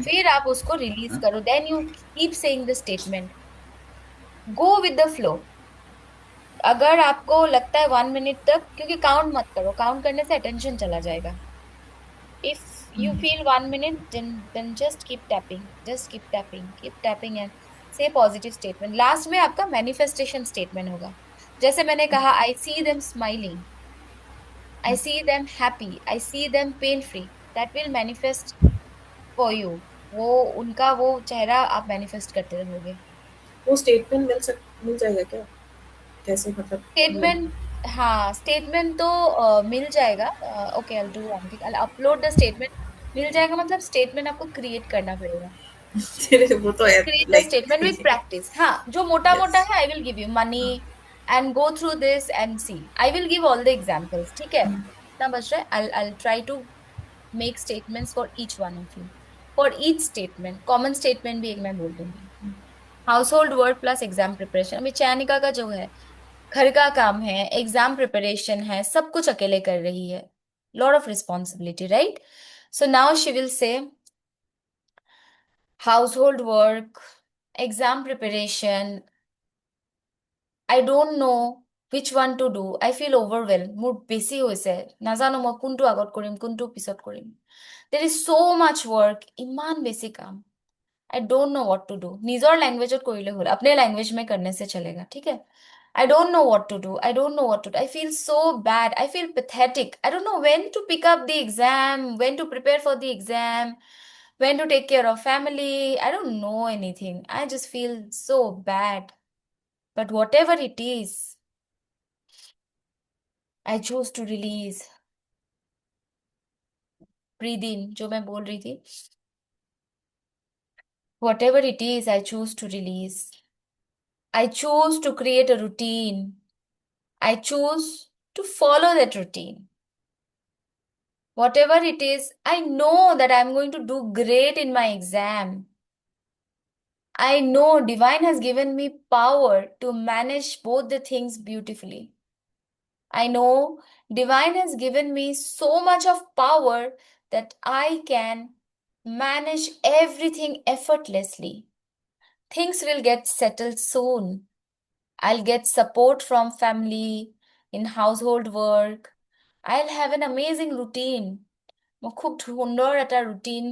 फिर आप उसको रिलीज करो, then you keep saying the statement, go with the flow. अगर आपको लगता है 1 मिनट तक, क्योंकि काउंट मत करो, काउंट करने से अटेंशन चला जाएगा, if you feel 1 minute, then just keep tapping and say positive statement, last में आपका मैनिफेस्टेशन स्टेटमेंट होगा, जैसे मैंने कहा, I see them smiling, I see them happy, I see them pain free, that will manifest for you, वो उनका वो चेहरा आप मैनिफेस्ट करते रहोगे। वो स्टेटमेंट मिल जाएगा क्या? कैसे मतलब? स्टेटमेंट, हाँ स्टेटमेंट तो मिल जाएगा, okay I will do one thing, I upload the statement, मिल जाएगा मतलब स्टेटमेंट आपको क्रिएट करना पड़ेगा, वो तो है create the like statement with practice, हाँ जो मोटा मोटा है, I will give you money and go through this and see, I will give all the examples, ठीक है, इतना बच रहा है, I try to make statements for each one of you, for each statement, common statement भी एक मैं बोल दूंगी, household work plus exam preparation, अभी चैनिका का जो है घर का काम है, एग्जाम प्रिपरेशन है, सब कुछ अकेले कर रही है, lot of responsibility, right, so now she will say household work, exam preparation. I don't know which one to do. I feel overwhelmed. মোৰ বেছি হৈছে, নাজানো মই কোনটো আগত কৰিম, কোনটো পিছত কৰিম। There is so much work, ইমান বেছি কাম। I don't know what to do. নিজৰ ল্যাঙ্গুৱেজত কৰিলে হ'ল, अपने लैंग्वेज में करने से चलेगा, ठीक है? I don't know what to do. I don't know what to do. I feel so bad. I feel pathetic. I don't know when to pick up the exam, when to prepare for the exam, when to take care of family. I don't know anything. I just feel so bad. But whatever it is, I choose to release. Breathe in, जो मैं बोल रही थी. Whatever it is, I choose to release. I choose to create a routine. I choose to follow that routine. Whatever it is, I know that I'm going to do great in my exam. I know Divine has given me power to manage both the things beautifully. I know Divine has given me so much of power that I can manage everything effortlessly. Things will get settled soon. I'll get support from family in household work. I'll have an amazing routine. মই খুব সুন্দৰ এটা ৰুটিন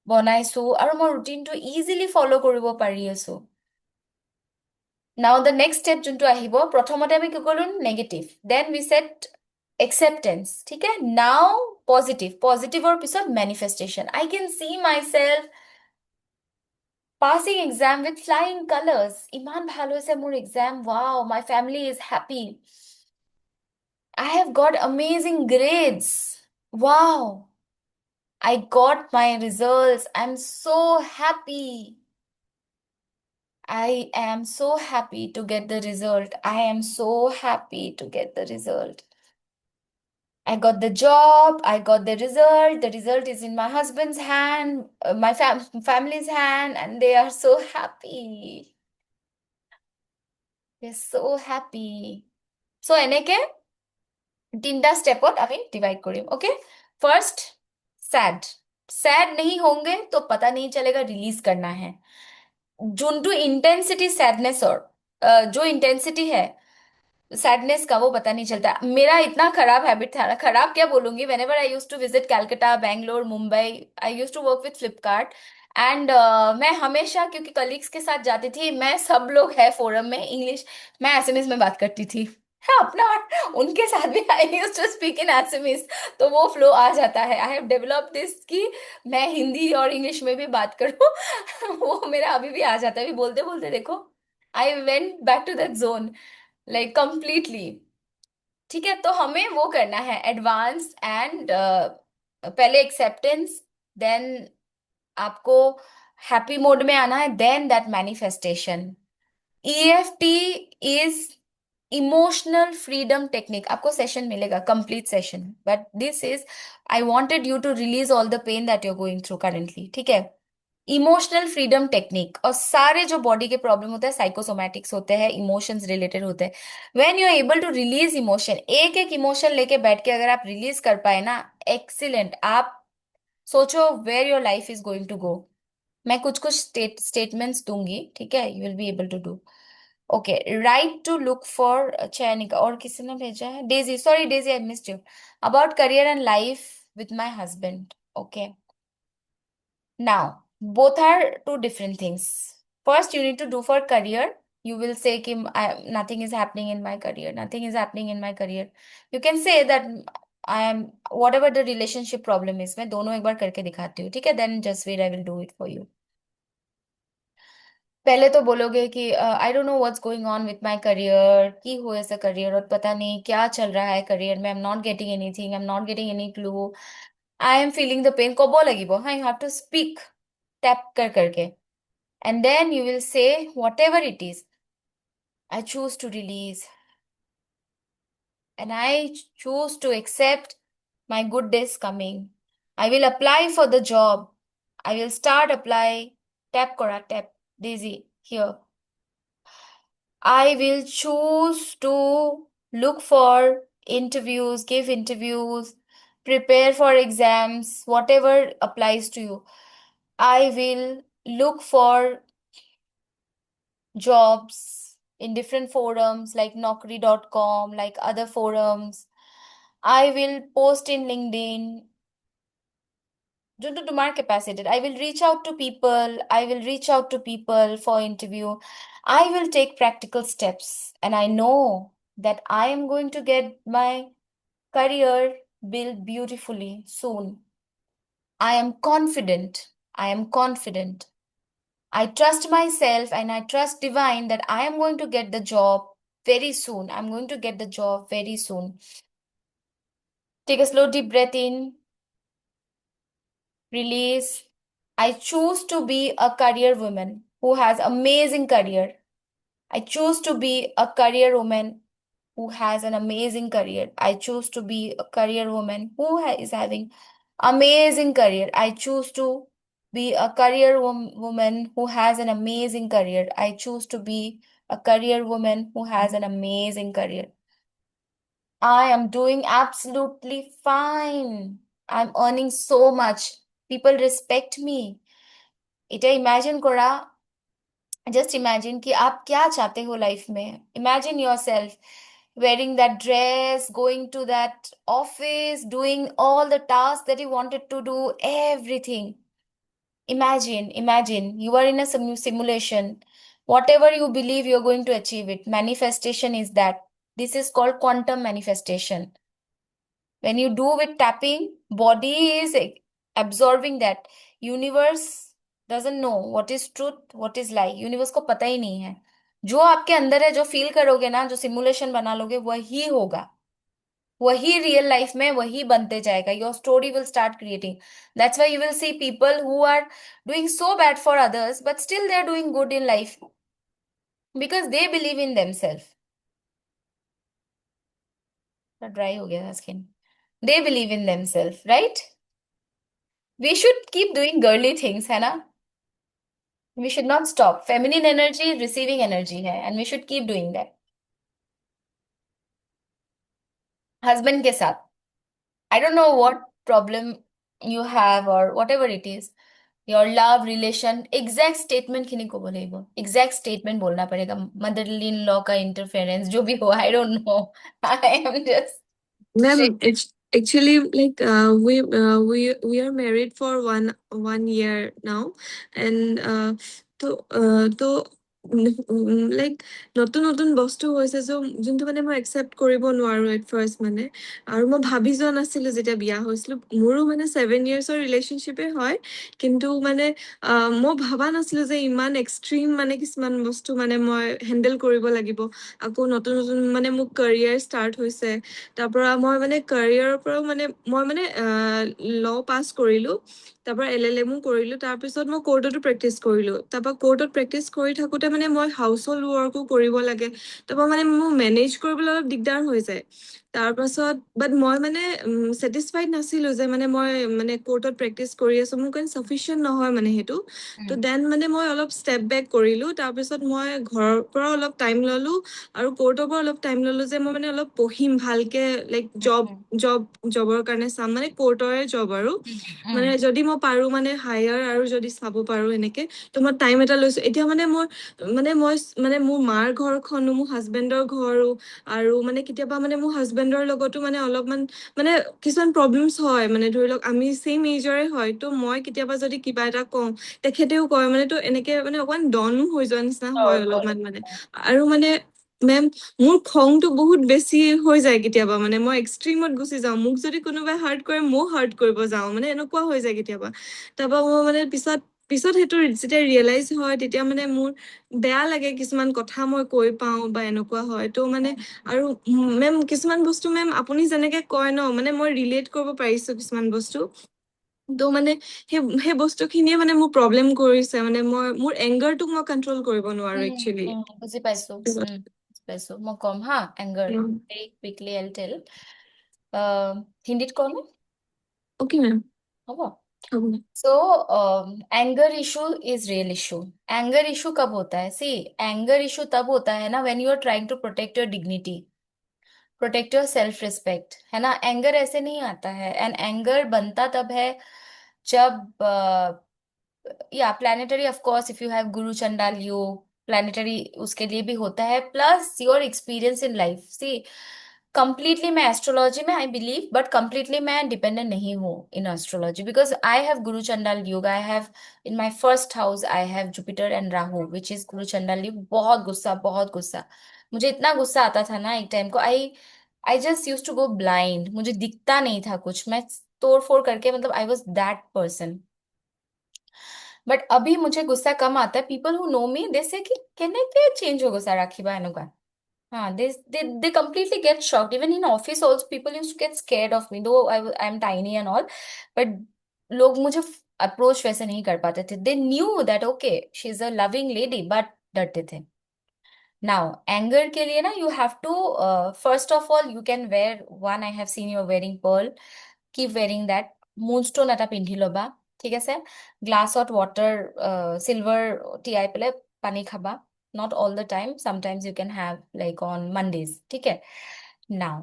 বনাইছো আৰু মই ৰুটিনটো ইজিলি ফলো কৰিব পাৰি আছো। Now the next step যোনটো আহিব, প্ৰথমতে আমি কি কৰিলো negative, then we set acceptance, ঠিক আছে? Now positive, পজিটিভৰ পিছত manifestation. I can see myself passing exam with flying colors. ইমান ভাল হৈছে মোৰ exam. Wow, my family is happy. I have got amazing grades. Wow, I got my results. I'm so happy. I am so happy to get the result. I am so happy to get the result. I got the job. I got the result. The result is in my husband's hand, my family's hand, and they are so happy. They're so happy. So, এনেকে তিনটা স্টেপত আমি डिवाइड करें. Okay, first sad. सैड नहीं होंगे तो पता नहीं चलेगा रिलीज करना है. जोंटू इंटेंसिटी सैडनेस और जो इंटेंसिटी है सैडनेस का वो पता नहीं चलता. मेरा इतना खराब हैबिट था ना, खराब क्या बोलूंगी, whenever I used to visit Calcutta, Bangalore, Mumbai, I used to work with Flipkart. And मैं हमेशा, क्योंकि कलीग्स के साथ जाती थी, मैं सब लोग है फोरम में इंग्लिश, मैं एसएमएस में बात करती थी. हाँ, अपना उनके साथ भी I use to speak in SMS, तो वो फ्लो आ जाता है. आई हैव डेवलप्ड दिस कि मैं हिंदी और इंग्लिश में भी बात करूँ. वो मेरा अभी भी आ जाता है, अभी बोलते बोलते देखो I went back to that zone like completely. ठीक है, तो हमें वो करना है एडवांस एंड पहले एक्सेप्टेंस, देन आपको हैप्पी मोड में आना है, then that manifestation. EFT is emotional freedom technique. आपको सेशन मिलेगा, complete session, but this is I wanted you to release all the pain that you are going through currently. ठीक है, इमोशनल फ्रीडम टेक्निक. और सारे जो बॉडी के प्रॉब्लम होते हैं साइकोसोमैटिक्स होते हैं, इमोशंस रिलेटेड होते हैं. When you are able to release emotion, एक एक इमोशन लेके बैठ के अगर आप रिलीज कर पाए ना, एक्सीलेंट. आप सोचो where your life is going to go. मैं कुछ कुछ स्टेटमेंट्स दूंगी, ठीक है, you will be able to do. Okay, right to look for Chayanika. और किसी ने भेजा है, Daisy, sorry Daisy I missed you. About career and life with my husband. Okay, now, both are two different things. First, you need to do for career. You will say कि nothing is happening in my career. Nothing is happening in my career. You can say that I am whatever the relationship problem is. मैं दोनों एक बार करके दिखाती हूँ, ठीक है? Then just wait, I will do it for you. पहले तो बोलोगे कि आई don't know what's going on with my career, की हो ऐसा करियर और पता नहीं क्या चल रहा है करियर में. I am not getting anything, I am not getting any clue, I am feeling the pain. कब लगी हाँ, you have to speak tap कर करके. And then you will say, whatever it is, I choose to release. And I choose to accept my good days coming. I will apply for the job. I will start apply. Tap kora, tap. Daisy, here. I will choose to look for interviews, give interviews, prepare for exams, whatever applies to you. I will look for jobs in different forums like Naukri.com, like other forums. I will post in LinkedIn due to my capacity. I will reach out to people. I will reach out to people for interview. I will take practical steps, and I know that I am going to get my career built beautifully soon. I am confident. I am confident. I trust myself and I trust divine that I am going to get the job very soon. I'm going to get the job very soon. Take a slow deep breath in, release. I choose to be a career woman who has amazing career. I choose to be a career woman who has an amazing career. I choose to be a career woman who is having amazing career. I choose to be a career woman who has an amazing career. I choose to be a career woman who has an amazing career. I am doing absolutely fine. I'm earning so much. People respect me. এটা ইমাজিন করা, just imagine कि आप क्या चाहते हो लाइफ में. Imagine yourself wearing that dress, going to that office, doing all the tasks that you wanted to do, everything. Imagine you are in a simulation. Whatever you believe, you're going to achieve it. Manifestation is that. This is called quantum manifestation. When you do with tapping, body is absorbing that. Universe doesn't know what is truth, what is lie. Universe को पता ही नहीं है. जो आपके अंदर है, जो फील करोगे ना, जो सिमुलेशन बना लोगे, वही होगा. वही रियल लाइफ में वही बनते जाएगा. Your story will start creating. That's why you will see people who are doing so bad for others but still they are doing good in life because they believe in themselves. Dry हो गया skin. They believe in themselves, right? We should keep doing girly things, है ना? We should not stop. Feminine energy receiving energy है and we should keep doing that. Husband के साथ, I don't know what problem you have or whatever it is. Your love relation, exact statement किन्हीं को बोले वो exact statement बोलना पड़ेगा. मदरली इन लॉ का इंटरफेरेंस जो भी हो, I don't know. I am just Ma'am, shit. it's actually like we are married for one year now, and তো লাইক নতুন নতুন বস্তু হৈছে যোনটো মানে মই একচেপ্ট কৰিব নোৱাৰো এট ফাৰ্ষ্ট মানে, আৰু মই ভাবি যোৱা নাছিলো যেতিয়া বিয়া হৈছিলো. মোৰো মানে 7 yearsৰ ৰিলেশ্যনশ্বিপে হয়, কিন্তু মানে মই ভাবা নাছিলো যে ইমান এক্সট্ৰিম মানে কিছুমান বস্তু মানে মই হেণ্ডেল কৰিব লাগিব. আকৌ নতুন নতুন মানে মোৰ কেৰিয়াৰ ষ্টাৰ্ট হৈছে. তাৰ পৰা মই মানে কেৰিয়াৰৰ পৰাও মানে মই মানে ল পাছ কৰিলো, তাৰ পৰা LLM কৰিলো, তাৰপিছত মই কোৰ্টতো প্ৰেক্টিচ কৰিলো. তাৰপৰা কোৰ্টত প্ৰেক্টিচ কৰি থাকোঁতে মানে মই হাউচ হোল্ড ৱৰ্কো কৰিব লাগে. তাৰপৰা মানে মোৰ মেনেজ কৰিবলৈ অলপ দিগদাৰ হৈ যায়. তাৰপাছত বাট মই মানে ছেটিছফাইড নাছিলো যে মানে মই মানে কোৰ্টত প্ৰেক্টিচ কৰি আছো, মোৰ কাৰণে চাফিচিয়েণ্ট নহয় মানে সেইটো. তো দেন মানে মই অলপ ষ্টেপ বেক কৰিলো. তাৰপিছত মই ঘৰৰ পৰা অলপ টাইম ললো আৰু কোৰ্টৰ পৰা অলপ টাইম ললো যে মই মানে অলপ পঢ়িম ভালকে, লাইক জবৰ কাৰণে চাম, মানে কোৰ্টৰে জব আৰু মানে যদি মই পাৰো মানে হায়াৰ আৰু যদি চাব পাৰো এনেকে. তো মই টাইম এটা লৈছো. এতিয়া মানে মই মানে মোৰ মাৰ ঘৰখনো, মোৰ হাজবেণ্ডৰ ঘৰো, আৰু মানে কেতিয়াবা মানে মোৰ হাজবেণ্ডৰ লগতো মানে অলপমান মানে কিছুমান প্ৰব্লেমছ হয়. মানে ধৰি লওক আমি ছেইম এজৰে হয়, তো মই কেতিয়াবা যদি কিবা এটা কওঁ তেখেতেও কয়, মানে তো এনেকে মানে অকমান ডনো হৈ যোৱা নিচিনা হয় অলপমান মানে. আৰু মানে মেম মোৰ খংটো বহুত বেছি হৈ যায় কেতিয়াবা, মানে মই এক্সট্ৰিমত গুচি যাওঁ. মোক যদি কোনোবাই হাৰ্ট কৰে ময়ো হাৰ্ট কৰিব যাওঁ, মানে এনেকুৱা হৈ যায় কেতিয়াবা. তাৰপৰা মই মানে পিছত সেইটো যেতিয়া ৰিয়েলাইজ হয় তেতিয়া মানে মোৰ বেয়া লাগে, কিছুমান কথা মই কৈ পাওঁ বা এনেকুৱা হয়. তো মানে আৰু মেম কিছুমান বস্তু মেম আপুনি যেনেকে কয় ন, মানে মই ৰিলেট কৰিব পাৰিছো কিছুমান বস্তু. তো মানে সেই বস্তুখিনিয়ে মানে মোৰ প্ৰব্লেম কৰিছে. মানে মোৰ এংগাৰটোক মই কণ্ট্ৰল কৰিব নোৱাৰো একচুৱেলি. বুজি পাইছো. বুজি পাইছো. মই কম হা এংগাৰ ভেৰি কুইকলি আইল টেল. হিন্দীত কম ওকে মেম, হ'ব. হ'ব। सो anger issue is real issue. Anger issue कब होता है? सी, एंगर इशू तब होता है ना when you are trying to protect your dignity, protect your self respect, है ना? एंगर ऐसे नहीं आता है. एंड एंगर बनता तब है जब या planetary, of course, if you have Guru Chandal Yog, planetary उसके लिए भी होता है, plus your experience in life. See, completely मैं एस्ट्रोलॉजी में आई बिलीव, बट कंप्लीटली मैं डिपेंडेंट नहीं हूँ in astrology because I have Guru Chandal Yog. I have in my first house I have Jupiter and Rahu which is Guru Chandal योग. बहुत गुस्सा, बहुत गुस्सा. मुझे इतना गुस्सा आता था ना एक टाइम को. I I just use to go blind. मुझे दिखता नहीं था कुछ. मैं तोड़ फोड़ करके, मतलब आई वॉज दैट पर्सन. बट अभी मुझे गुस्सा कम आता है. पीपल हु नो मी दे से कि केनेके चेंज हो गुस्सा राखी बा एनुका. हाँ, they completely get shocked. Even in office also people used to get scared of me though I'm tiny and all. But लोग मुझे अप्रोच वैसे नहीं कर पाते थे. They knew that okay she's a loving lady but डरते थे. Now anger के लिए ना you have to first of all you can wear one. I have seen you wearing pearl. Keep wearing that. Moonstone এটা পিন্ধি ল'বা, ঠিক আছে? গ্লাছত ৱাটাৰ, চিলভাৰ টিয়াই পেলাই পানী খাবা. Not all the time. Sometimes you can have like on Mondays. ठीक है? Now,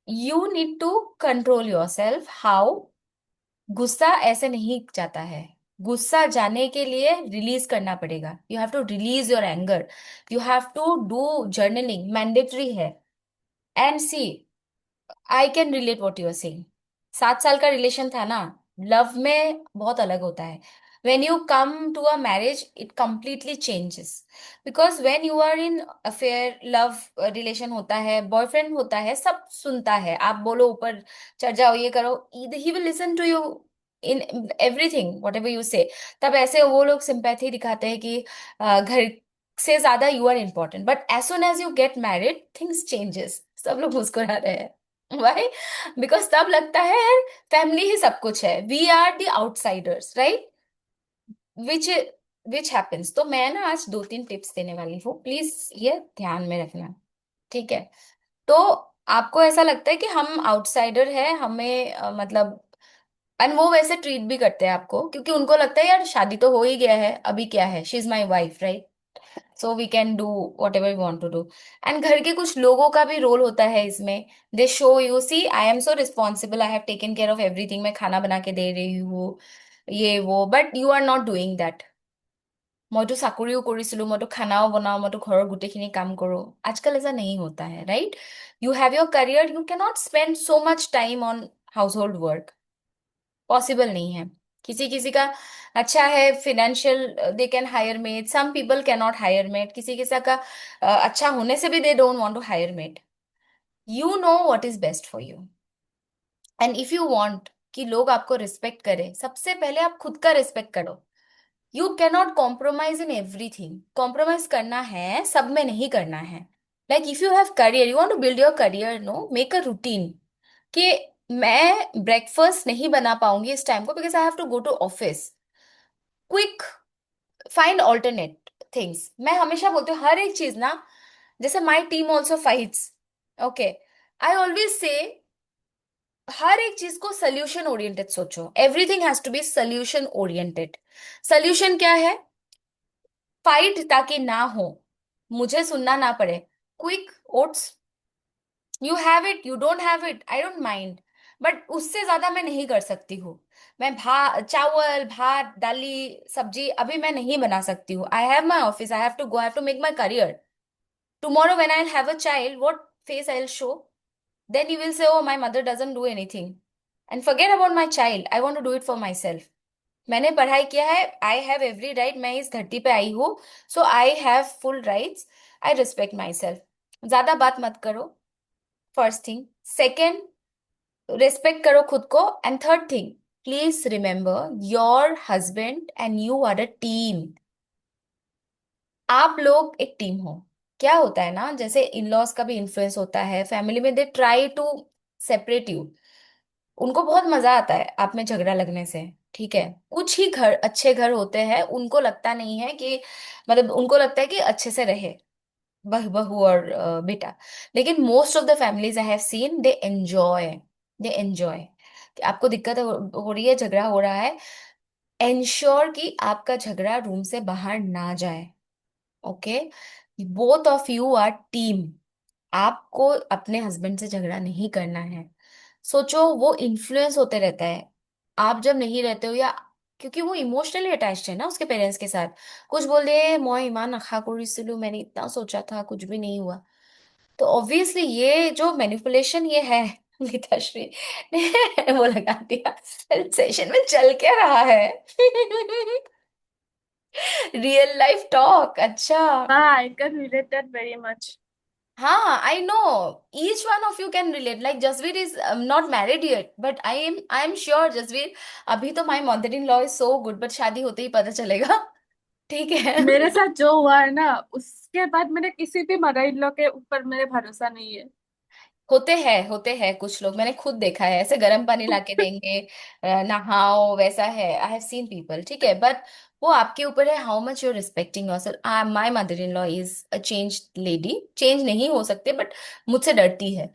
you need to control yourself. How? गुस्सा ऐसे नहीं जाता है. गुस्सा जाने के लिए रिलीज करना पड़ेगा. You have to release your anger. You have to do journaling. Mandatory है. And see, I can relate what you are saying. 7 साल का रिलेशन था ना, लव में बहुत अलग होता है. When you come to a marriage, it completely changes. Because when you are in affair, love relation होता है, बॉयफ्रेंड होता है, सब सुनता है, आप बोलो ऊपर चढ़ जाओ, ये करो, he will listen to you in everything whatever you say. तब ऐसे वो लोग सिंपैथी दिखाते हैं कि घर से ज्यादा you are important. But as soon as you get married, things changes, सब लोग मुस्कुरा रहे हैं। वाई? बिकॉज तब लगता है यार फैमिली ही सब कुछ है, we are the outsiders, right? Which which happens. तो मैं ना आज 2-3 टिप्स देने वाली हूँ, प्लीज ये ध्यान में रखना, ठीक है? तो आपको ऐसा लगता है कि हम आउटसाइडर है, हमें मतलब, एंड वो वैसे ट्रीट भी करते हैं आपको, क्योंकि उनको लगता है यार शादी तो हो ही गया है, अभी क्या है, she is my wife, right? So we can do whatever we want to do. And घर के कुछ लोगों का भी रोल होता है इसमें। They show you, see I am so responsible, I have taken care of everything, मैं खाना बना के दे रही हूँ, ये वो, but you are not doing that. মইতো চাকৰিও কৰিছিলো, মইতো খানাও বনাও, মইতো ঘৰৰ গোটেইখিনি কাম কৰো। आजकल ऐसा नहीं होता है, right? You have your career, you can not spend so much time on household work, possible नहीं है। किसी किसी का अच्छा है financial, they can hire maid, some people can not hire maid, किसी किसी का अच्छा होने से भी they don't want to hire maid. You know what is best for you. And if you want कि लोग आपको रिस्पेक्ट करें, सबसे पहले आप खुद का रिस्पेक्ट करो। You cannot compromise in everything. Compromise करना है, सब में नहीं करना है। Like if you have career, you want to build your career, no, make a routine कि मैं ब्रेकफास्ट नहीं बना पाऊंगी इस टाइम को because I have to go to office. Quick, find alternate things. मैं हमेशा बोलती हूँ हर एक चीज ना, जैसे my team also fights, okay, I always say हर एक चीज को सोल्यूशन ओरिएंटेड सोचो। Everything has to be solution oriented. Solution क्या है? फाइट ताकि ना हो, मुझे सुनना ना पड़े। Quick oats, you have it, you don't have it, I don't mind, but उससे ज्यादा मैं नहीं कर सकती हूँ। मैं चावल भात दाली सब्जी अभी मैं नहीं बना सकती हूँ। I have my office, I have to go, I have to make my career. Tomorrow when I have a child, what face I will show? Then you will say, oh my mother doesn't do anything, and forget about my child, I want to do it for my self. मैंने पढ़ाई किया है, आई हैव एवरी राइट, मैं इस धरती पे आई हूँ, so I have full rights, I respect my self. ज्यादा बात मत करो, फर्स्ट थिंग। सेकेंड, रिस्पेक्ट करो खुद को। And third thing, please remember your husband and you are a team. आप लोग एक टीम हो। क्या होता है ना, जैसे इन लॉज का भी इन्फ्लुएंस होता है फैमिली में, they try to separate you. उनको बहुत मजा आता है आप में झगड़ा लगने से, ठीक है? कुछ ही घर, अच्छे घर होते हैं, उनको लगता नहीं है कि, मतलब उनको लगता है कि अच्छे से रहे बहू और बेटा। लेकिन most of the families I have scene, they enjoy, they enjoy. आपको दिक्कत हो रही है, झगड़ा हो रहा है, एंश्योर कि आपका झगड़ा रूम से बाहर ना जाए, okay? Both of you are team. आपको अपने हस्बैंड से झगड़ा नहीं करना है। सोचो वो इन्फ्लुएंस होते रहता है, आप जब नहीं रहते हो, या क्योंकि वो इमोशनली अटैच्ड है ना उसके पेरेंट्स के साथ। कुछ बोल दे, मैं इमान आशा करिसिलु, मैंने इतना सोचा था, कुछ भी नहीं हुआ। तो ऑब्वियसली ये जो मैनिपुलेशन ये है, गीताश्री ने वो लगा दिया, सेशन में चल क्या रहा है? रियल लाइफ टॉक, अच्छा। I can relate that very much. हाँ, I know. Each one of you can relate. Like Jasveer is not married yet, but I am sure Jasveer. अभी तो my mother-in-law is so good, but शादी होते ही पता चलेगा, ठीक है? मेरे साथ जो हुआ है ना, उसके बाद मेरे किसी भी मदर इन लॉ के ऊपर मेरे भरोसा नहीं है। होते हैं कुछ लोग, मैंने खुद देखा है, ऐसे गर्म पानी लाके देंगे, नहाओ, वैसा है, आई हैव सीन पीपल, ठीक है? बट वो आपके ऊपर है, how much you respecting yourself. My mother in law is a change lady, change नहीं हो सकते, बट मुझसे डरती है।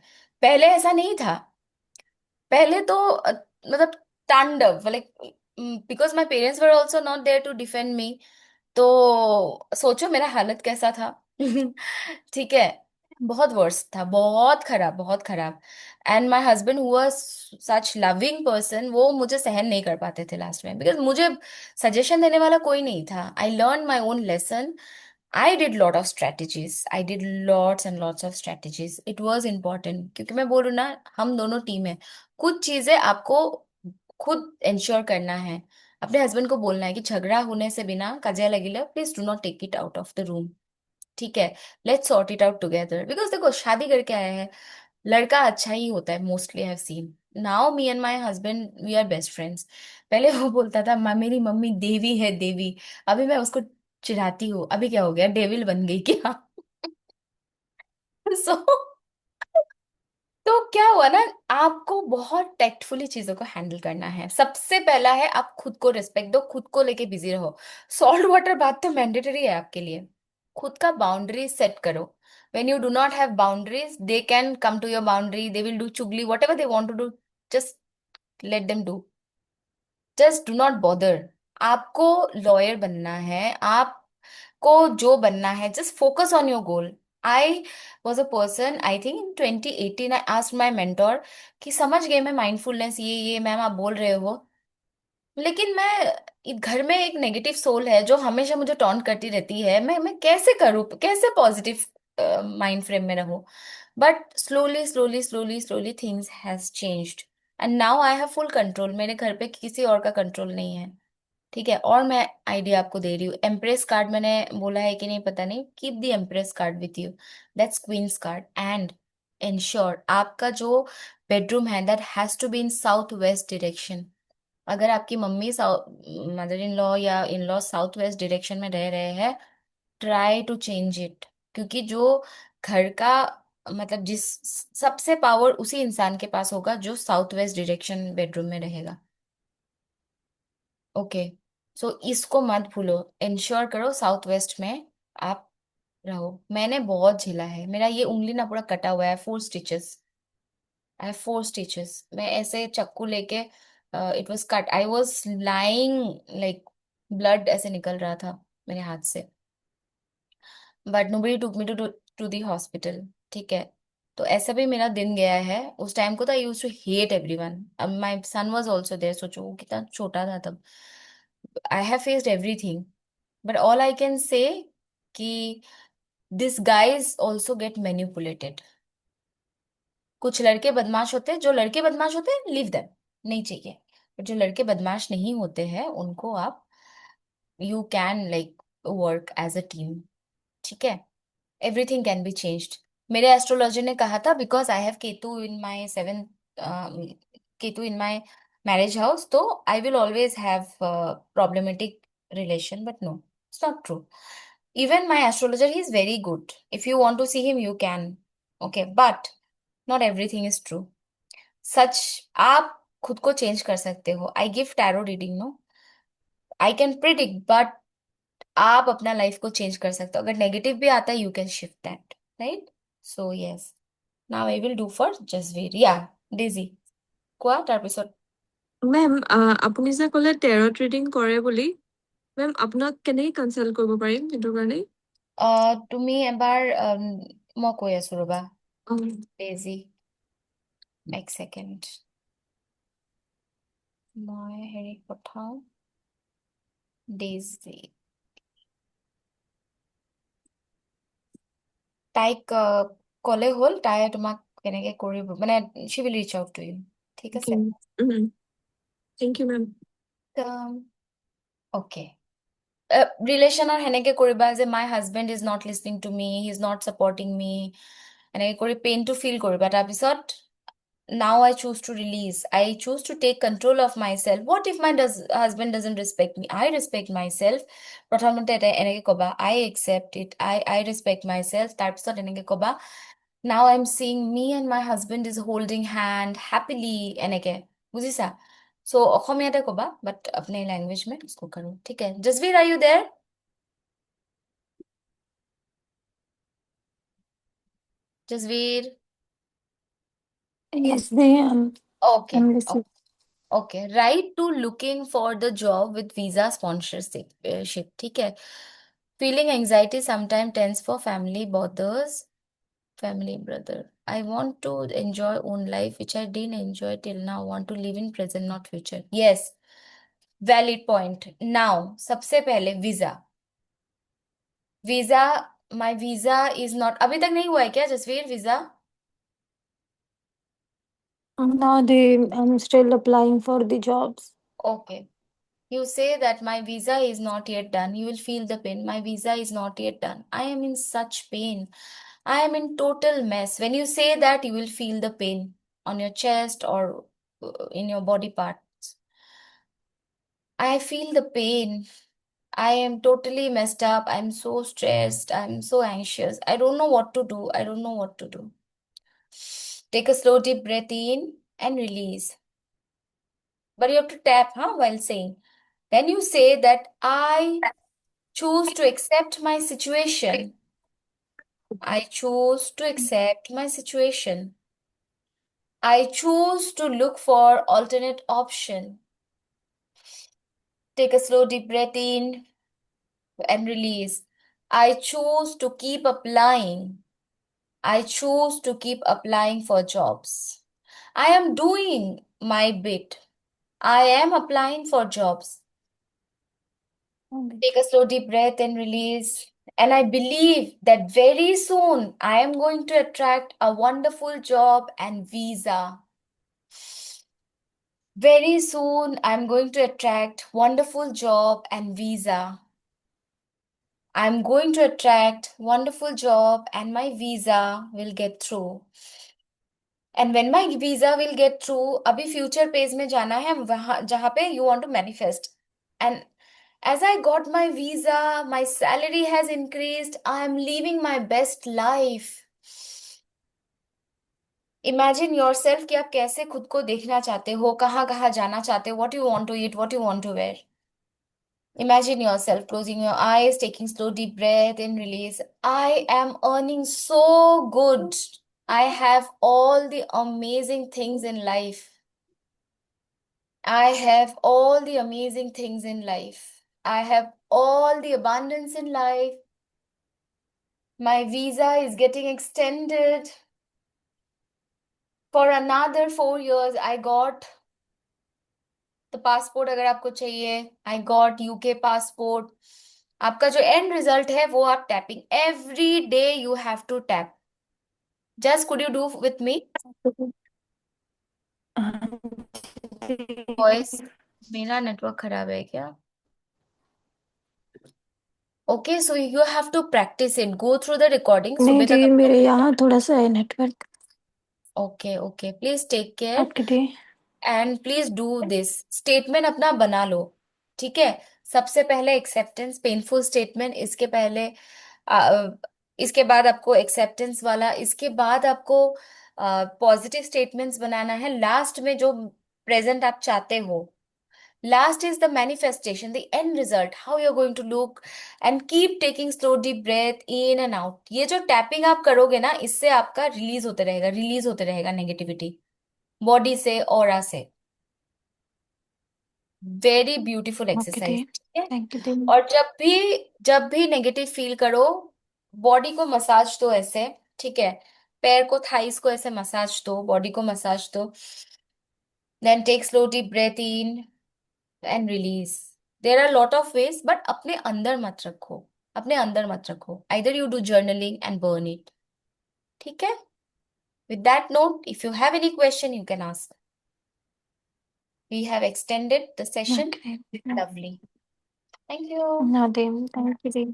पहले ऐसा नहीं था। पहले तो मतलब तांडव, like, because my parents were also not there to defend me. तो सोचो मेरा हालत कैसा था। ठीक है, बहुत वर्स्ट था, बहुत खराब, बहुत खराब। एंड माई हस्बैंड हुआ सच लविंग पर्सन, वो मुझे सहन नहीं कर पाते थे लास्ट में, बिकॉज मुझे सजेशन देने वाला कोई नहीं था। I learn my own lesson. I did lot of strategies. I did lots and lots of strategies. It was important क्योंकि मैं बोल रही हूँ ना, हम दोनों टीम है। कुछ चीजें आपको खुद इंश्योर करना है। अपने हस्बैंड को बोलना है कि झगड़ा होने से बिना कजिया लगिले please do not take it out of the room, ठीक है, let's sort it out together. Because देखो शादी करके आए हैं, लड़का अच्छा ही होता है mostly, I have seen. Now me and my husband we are best friends. पहले वो बोलता था मेरी मम्मी देवी है देवी, अभी मैं उसको चिढ़ाती हूँ, अभी क्या हो गया, डेविल बन गई क्या? सो तो क्या हुआ ना, आपको बहुत टेक्टफुली चीजों को हैंडल करना है। सबसे पहला है आप खुद को रिस्पेक्ट दो, खुद को लेके बिजी रहो। सॉल्ट वाटर बात तो मैंडेटरी है आपके लिए। खुद का बाउंड्री सेट करो। When you do not have boundaries they can come to your boundary, they will do चुगली whatever they want to do, just let them do, just do not bother. आपको लॉयर बनना है, आपको जो बनना है, just focus on your goal. I was a person, I think in 2018 I asked my mentor कि समझ गए मैं माइंडफुलनेस ये मैम आप बोल रहे हो, लेकिन मैं घर में एक नेगेटिव सोल है जो हमेशा मुझे टॉन्ट करती रहती है, मैं कैसे करूँ, कैसे पॉजिटिव माइंड फ्रेम में रहूं। But slowly slowly slowly slowly things has changed and now I have full control. मेरे घर पे किसी और का कंट्रोल नहीं है, ठीक है। और मैं आइडिया आपको दे रही हूँ, एम्प्रेस कार्ड मैंने बोला है कि नहीं पता नहीं, keep the empress card with you, that's queen's card. And ensure आपका जो बेडरूम है that has to be in south west direction. अगर आपकी मम्मी मदर इन लॉ या in law south west direction में रह रहे हैं, ट्राई टू चेंज इट। क्योंकि जो घर का मतलब जिस सबसे पावर उसी इंसान के पास होगा जो साउथ वेस्ट डायरेक्शन बेडरूम में रहेगा। ओके, सो इसको मत भूलो, इंश्योर करो साउथ वेस्ट में आप रहो। मैंने बहुत झेला है, मेरा ये उंगली ना पूरा कटा हुआ है, 4 स्टिचेस, आई हैव 4 स्टिचेस। मैं ऐसे चाकू लेके it was cut, I was lying like blood ऐसे निकल रहा था मेरे हाथ से, but nobody took me to the hospital, ठीक है। तो ऐसा भी मेरा दिन गया है। उस टाइम को तो I used to hate everyone. अब my son was also there, सोचो वो कितना छोटा था तब। I have faced everything, but all I can say कि this guys also get manipulated. कुछ लड़के बदमाश होते हैं, जो लड़के बदमाश होते हैं लीव देम, नहीं चाहिए। बट जो लड़के बदमाश नहीं होते हैं उनको आप, you can like work as a team, ठीक है। Everything can be changed. मेरे एस्ट्रोलॉजर ने कहा था because I have Ketu in my 7th, Ketu in my marriage house, तो I will always have problematic relation, but no, it's not true. Even my astrologer he is very good, if you want to see him you can, okay, but not everything is true. सच आप खुद को चेंज कर सकते हो। I give tarot reading, no, I can predict, but आप अपना लाइफ को चेंज कर सकते हो। अगर नेगेटिव भी आता है you can shift that, right. So yes, now I will do for Jasveer या डेजी। কোৱা তাৰপিছত। মেম আপুনি যে ক'লে টেৰ ট্ৰেডিং কৰে বুলি, মেম আপোনাক কেনেকে কনচাল্ট কৰিব পাৰিম সেইটো কাৰণে? তুমি এবাৰ মই কৈ আছো ৰবা, উম, ডেজি, এক ছেকেণ্ড, মই হেৰি পঠাও, ডেজি তাইক ক'লে হ'ল, তাই তোমাক কেনেকে কৰিব মানে, she will reach out to you, ঠিক okay. আছে। Thank you, ma'am. ওকে, ৰিলেশ্যনৰ সেনেকে কৰিবা যে my husband is not listening to me, he is not supporting me, এনেকে কৰি পেইনটো ফিল কৰিবা। তাৰপিছত now I choose to release. I choose to take control of myself. What if my husband doesn't respect me? I respect myself. প্ৰথমতে এনেকে কবা, I accept it. I respect myself. তাৰপিছত এনেকে কবা, now I'm seeing me and my husband is holding hand happily, এনেকে, বুজিছা? So অসমীয়াতে কবা, but अपने लैंग्वेज में इसको करो, ठीक है। Jasvir, are you there? Jasvir, Yes, they am. okay. I'm listening. Okay, right to looking for the job with visa sponsorship, ठीक है। Feeling anxiety sometimes tense for family bothers, family brother. I want to enjoy own life, which I didn't enjoy till now. Want to live in present, not future. Yes, valid point. Now, सबसे पहले visa. Visa, my visa is not, अभी तक नहीं हुआ है क्या Jasvir visa? Now I'm still applying for the jobs. Okay. You say that my visa is not yet done. You will feel the pain. My visa is not yet done. I am in such pain. I am in total mess. When you say that, you will feel the pain on your chest or in your body parts. I feel the pain. I am totally messed up. I'm so stressed. I'm so anxious. I don't know what to do. I don't know what to do. Take a slow deep breath in and release. But you have to tap, huh, while saying. Then you say that I choose to accept my situation. I choose to accept my situation. I choose to look for alternate option. Take a slow deep breath in and release. I choose to keep applying. I choose to keep applying for jobs. I am doing my bit. I am applying for jobs. Take a slow deep breath and release. And I believe that very soon I am going to attract a wonderful job and visa. Very soon I'm going to attract wonderful job and visa. I'm going to attract wonderful job and my visa will get through. And when my visa will get through, अभी future page में जाना है वहाँ जहाँ पे you want to manifest. And as I got my visa, my salary has increased. I am living my best life. Imagine yourself कि आप कैसे खुद को देखना चाहते हो, कहाँ कहाँ जाना चाहते हो, what you want to eat, what you want to wear. Imagine yourself closing your eyes, taking slow deep breath and release. I am earning so good. I have all the amazing things in life. I have all the amazing things in life. I have all the abundance in life. My visa is getting extended. For another 4 years, I got the passport अगर आपको चाहिए. I got UK passport. आपका जो end result है वो आप tapping. Every day you have to tap. Just could you do with me? Voice. मेरा नेटवर्क खराब है क्या? Okay, so you have to practice it. Go through the recording. नहीं सुबह तक जी, आपको मेरे मिलेगा. यहाँ थोड़ा सा है network. Okay, okay. Please take care. आपके लिए. And please do this. Statement अपना बना लो. ठीक है. सबसे पहले एक्सेप्टेंस पेनफुल स्टेटमेंट. आ, इसके बाद आपको एक्सेप्टेंस वाला. इसके बाद आपको पॉजिटिव स्टेटमेंट्स बनाना है. लास्ट में जो प्रेजेंट आप चाहते हो. Last is the manifestation, the end result, how you are going to look. And keep taking slow deep breath in and out. ये जो टैपिंग आप करोगे ना, इससे आपका रिलीज होते रहेगा नेगेटिविटी बॉडी से, ऑरा से. वेरी ब्यूटीफुल ओके दी. एक्सरसाइज. ठीक है. थैंक यू दी. और जब भी नेगेटिव फील करो, बॉडी को मसाज दो ऐसे. ठीक है. पैर को, थाइस को ऐसे मसाज दो, बॉडी को मसाज दो. Then take slow deep breath in and release. There are lot of ways, but अपने अंदर मत रखो. अपने अंदर मत रखो. Either you do journaling and burn it. ठीक है. With that note, if you have any question you can ask. We have extended the session. Okay. Lovely. Thank you. ना दी. थैंक यू दी.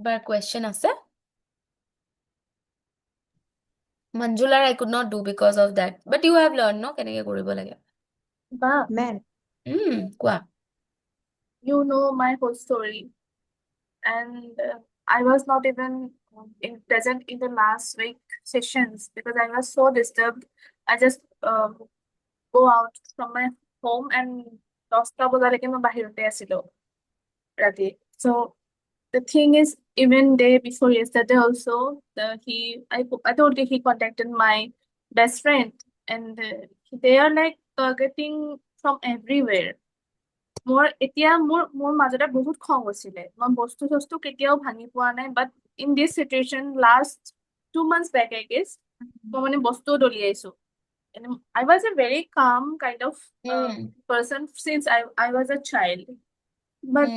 But question আছে? Manjula, I could not do because of that. But you have learned, no? কেনেকে কৰিব লাগে. Ba, কোৱা. you know my whole story, and I was not even present in the last week sessions because I was so disturbed. I just go out from my home and 10টা বজালৈকে মই বাহিৰতে আছিলো ৰাতি. So the thing is, even day before yesterday also, I told you he contacted my best friend, and they are like targeting from everywhere. মোৰ এতিয়া মোৰ মাজতে বহুত খং হৈছিলে. মই বস্তু চস্তু কেতিয়াও ভাঙি পোৱা নাই, but in this situation last 2 months back I guess মই মানে বস্তু দলিয়াইছো. And I was a very calm kind of person since I was a child, but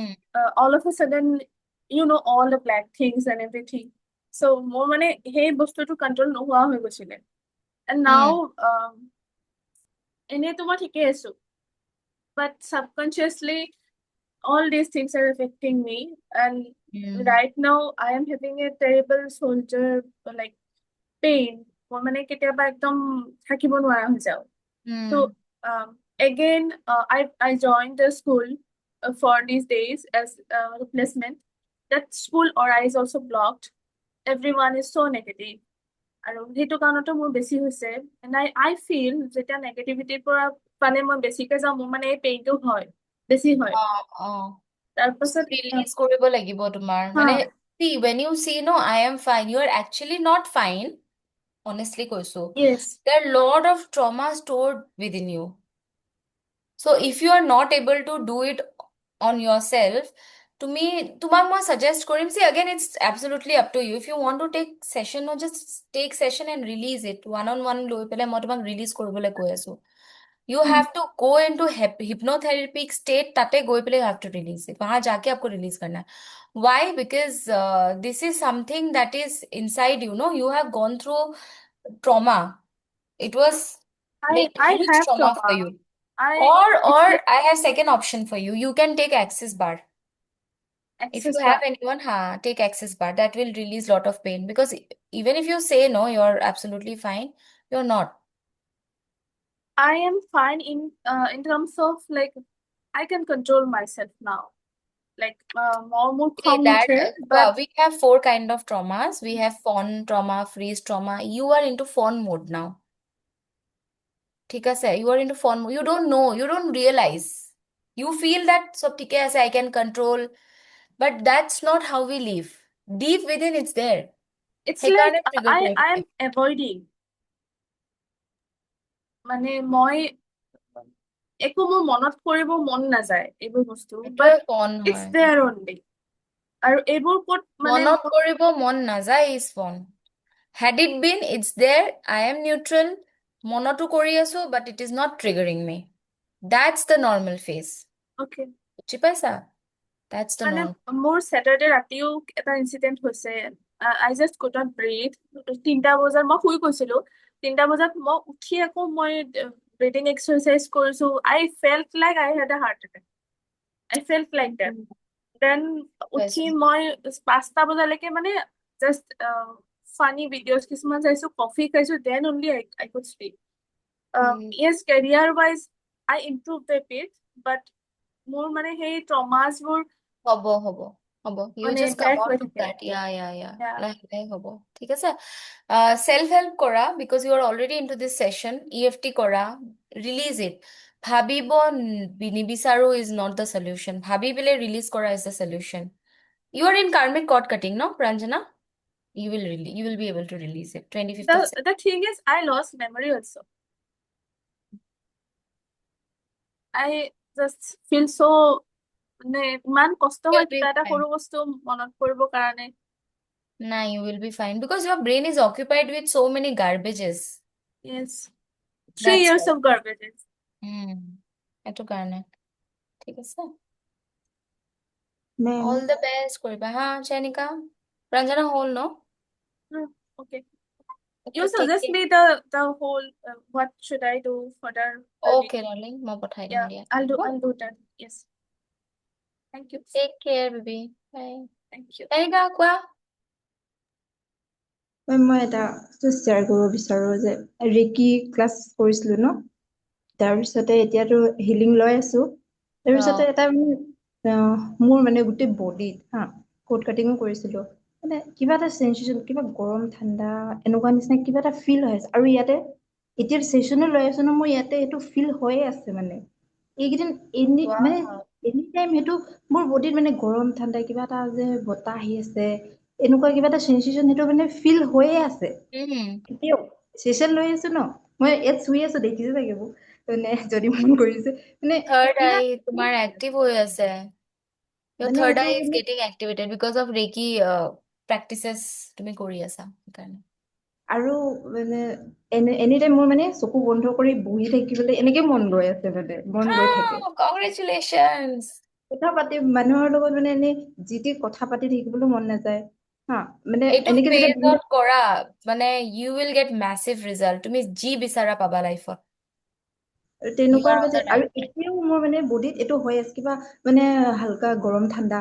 all of a sudden, you know, all the black things and everything. So মোৰ মানে সেই বস্তুটো কন্ট্ৰোল নোহোৱা হৈ গৈছিলে. and now এনেইতো মই ঠিকেই আছো, but subconsciously all these things are affecting me, and right now I am having a terrible soldier like pain. মই মানে কেতিয়াবা একদম থাকিব নোৱাৰা হৈ যাওঁ। So again, I joined the school for these days as replacement. That school aura is also blocked. Everyone is so negative. আৰু সেইটো কাৰণতো মোৰ বেছি হৈছে, and I feel যেতিয়া নেগেটিভিটিৰ পৰা মানে মই বেছিকে যাওঁ, মোৰ মানে এই পেইনটো হয়, বেছি হয়। তাৰপাছত ৰিলিজ কৰিব লাগিব তোমাৰ হা মানে see when you see no I am fine you are actually not fine honestly কৈছো yes there are lot of trauma stored within you so if you are not able to do it on yourself তোমাক মই suggest Karim see again it's absolutely up to you if you want to take session or just take session and release it one on one লৈ পেলাই মই তোমাক ৰিলিজ কৰিবলৈ কৈ আছো you have to go into hypnotherapy state tate goi pele you have to release it wahan jaake aapko release karna hai why because this is something that is inside you know you have gone through trauma it was like I huge have trauma trauma. for you It's or like I have second option for you you can take Axis bar if access you have anyone take Axis bar that will release lot of pain because even if you say no you're absolutely fine you're not I am fine in terms of like I can control myself now. Like more Okay, calm that but we have four kind of traumas. We have fawn trauma, freeze trauma. You are into fawn mode now. ठीक है You are into fawn mode. You don't know. You don't realize. You feel that सब ठीक है I can control, but that's not how we live. Deep within, it's there. it's like সেইকাৰণে trigger কৰি I am থাকে। avoiding. মানে মই একো মোৰ মনত কৰিব মন নাযায় এইবোৰ বস্তু, এইটোৱে but fawn it's হয়। there only. আৰু এইবোৰ ক'ত মানে মনত কৰিব মন নাযায় is fawn. Had it been, it's there. I am neutral. মনতো কৰি আছো, but it is not triggering me. That's the normal phase. okay বুজি পাইছা? That's the মানে normal. মোৰ Saturday ৰাতিও এটা ইনচিডেন্ট হৈছে। I just could not breathe. 3টা বজাত মই শুই গৈছিলো, 3টা বজাত মই উঠি আকৌ মই ব্ৰিথিং এক্সাৰচাইজ কৰিছো। I felt like I had a heart attack. I felt like that. Then উঠি মই 5টা বজালৈকে মানে জাষ্ট ফানি ভিডিঅ'জ কিছুমান চাইছো, কফি খাইছো, then only I could sleep. Yes, career wise I improved a bit, but মোৰ মানে সেই ট্ৰমাছ বোৰ হ'ব। You মানে just come back on হৈ to থাকে। that. Yeah. Yeah. লাহে হ'ব। ঠিক আছে? Self-help কৰা because you are already into this session. EFT কৰা, release it. ভাবিব নিবিচাৰো is not the solution. ভাবি পেলাই release কৰা is the solution. You are in karmic cord cutting, no, Pranjana? You will be able to release it. 25th of September. The thing is I lost memory also. I just feel so মানে ইমান কষ্ট হয় You'll be কিবা এটা fine. সৰু বস্তু মনত কৰিবৰ কাৰণে। Nah, you will be fine because your brain is occupied with so many garbages. Yes, 3 That's years why. of garbages. সেইটো কাৰণে ঠিক আছে Ma'am, all the best কৰিবা হা Chanika Pranjana whole no Okay, okay you take suggest care me the whole what should I do further? okay darling মই পঠাই দিম Yeah, দিয়া I'll do that. Yes, thank you. take care baby bye Thank you. Chanika কোৱা মই এটা শ্বেয়াৰ কৰিব বিচাৰো যে ৰেকি ক্লাছ কৰিছিলো ন, তাৰপিছতে এতিয়াতো হিলিং লৈ আছো। তাৰপিছতে এটা মোৰ মানে গোটেই বডিত কোট কাটিঙো কৰিছিলো, মানে কিবা এটা চেনচেশ্যন, কিবা গৰম ঠাণ্ডা এনেকুৱা নিচিনা কিবা এটা ফিল হৈ আছে। আৰু ইয়াতে এতিয়া চেচনো লৈ আছো ন, মোৰ ইয়াতে এইটো ফিল হৈয়ে আছে। মানে এইকেইদিন মানে এনি টাইম সেইটো মোৰ বডিত মানে গৰম ঠাণ্ডা কিবা এটা যে বতাহ আহি আছে, এনেকুৱা কিবা এটা চেনচেশ্যন সেইটো মানে ফিল হৈয়ে আছে। এতিয়াও চেচন লৈ আছো ন, মই ইয়াত শুই আছো, দেখিছে চাগে মোক মানে যদি মন কৰিছে মানে third কিবা eye তোমাৰ active হৈ আছে your মানে third এইটো eye is মানে getting activated because of Reiki practices তুমি কৰি আছা সেইকাৰণে আৰু মানে এনি টাইম মোৰ মানে চকু বন্ধ কৰি বহি থাকিবলৈ এনেকে মন গৈ আছে, মানে মন গৈ থাকে। congratulations কথা পাতি মানুহৰ লগত মানে এনেই যি টি কথা পাতি থাকিবলৈ মন নাযায়। হা মানে এইটো এনেকে যেতিয়া ফেজত কৰা মানে you will get massive result তুমি যি বিচাৰা পাবা লাইফত ইউ তেনেকুৱা আৰ অন মানে দ্য আৰু ৰাইট ট্ৰেক এতিয়াও মোৰ মানে বডিত এইটো হৈ আছে কিবা মানে হালকা গৰম ঠাণ্ডা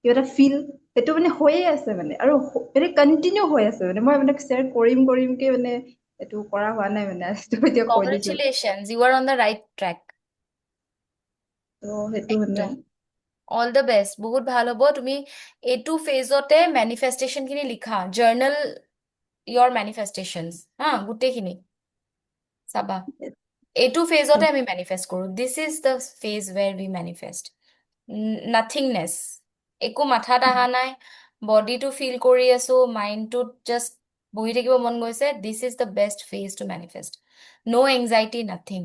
কিবা এটা ফিল সেইটো মানে হৈয়ে আছে মানে আৰু মানে কণ্টিনিউ হৈ আছে মানে মই মানে শ্বেয়াৰ কৰিমকে মানে এইটো কৰা হোৱা নাই মানে এইটো এতিয়া কৈ দিছো congratulations you are on the right track তো সেইটো মানে একদম অল দ্য বেষ্ট বহুত ভাল হ'ব তুমি এইটো ফেজতে মেনিফেষ্টেশ্যনখিনি লিখা জাৰ্নেল ইয়ৰ মেনিফেষ্টেশ্যনছ হা গোটেইখিনি চাবা এইটো ফেজতে আমি মেনিফেষ্ট কৰো this is the phase where we manifest nothingness একো মাথাত অহা নাই বডিটো ফিল কৰি আছো মাইণ্ডটোত জাষ্ট বহি থাকিব মন গৈছে this is the best phase to manifest no' anxiety nothing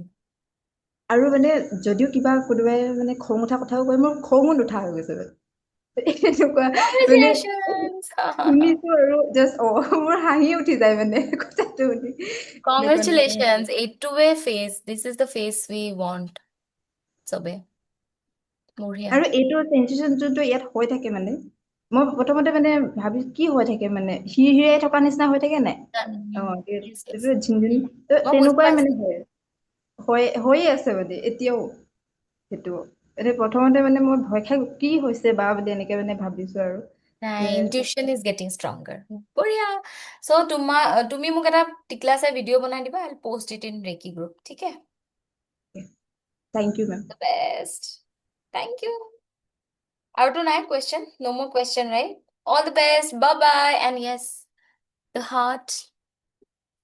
আৰু মানে যদিও কিবা কোনোবাই মানে খং উঠা কথাও কয় মোৰ খঙো নুঠা হৈ গৈছে মানে এনেকুৱা মানে কংগ্ৰেচুলেশ্যনছ শুনিছো আৰু জাষ্ট মোৰ হাঁহি উঠি যায় মানে কথাটো শুনি এনেকুৱা নিচিনা কংগ্ৰেচুলেশ্যনছ এইটোৱে ফেজ দিছ is the phase we want চবে বঢ়িয়া আৰু এইটো চেনচেশ্যন যোনটো ইয়াত হৈ থাকে মানে মই প্ৰথমতে মানে ভাবি কি হৈ থাকে মানে হিৰহিৰাই থকা নিচিনা হৈ থাকে নাই Yes, yes. এইটো ঝিনঝিন তো মই বুজি তেনেকুৱাই পাইছো মানে হৈয়ে আছে মানে এতিয়াও সেইটো এতিয়া প্ৰথমতে মানে মই ভয় খাই কি হৈছে বা বুলি এনেকে মানে ভাবিছো আৰু নাই যে ইনটিউচন ইজ গেটিং ষ্ট্ৰংগাৰ বঢ়িয়া চ' তুমি মোক এটা টিকলা চাই ভিডিঅ' বনাই দিবা I post it in reiki group ঠিক আছে thank you ma'am best thank you আৰুতো নাই কুৱেশ্যন ন' মোৰ question right all the best bye bye and yes the heart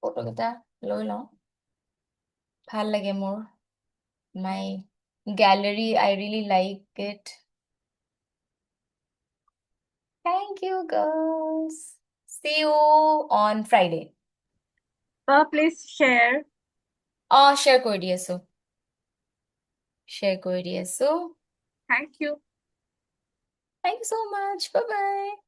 ফটোকেইটা লৈ লওঁ ভাল লাগে মোৰ মাই gallery I really like it thank you girls see you on Friday Please share. share কৰি দি আছো share কৰি দি আছো Thank you. thank you so much bye bye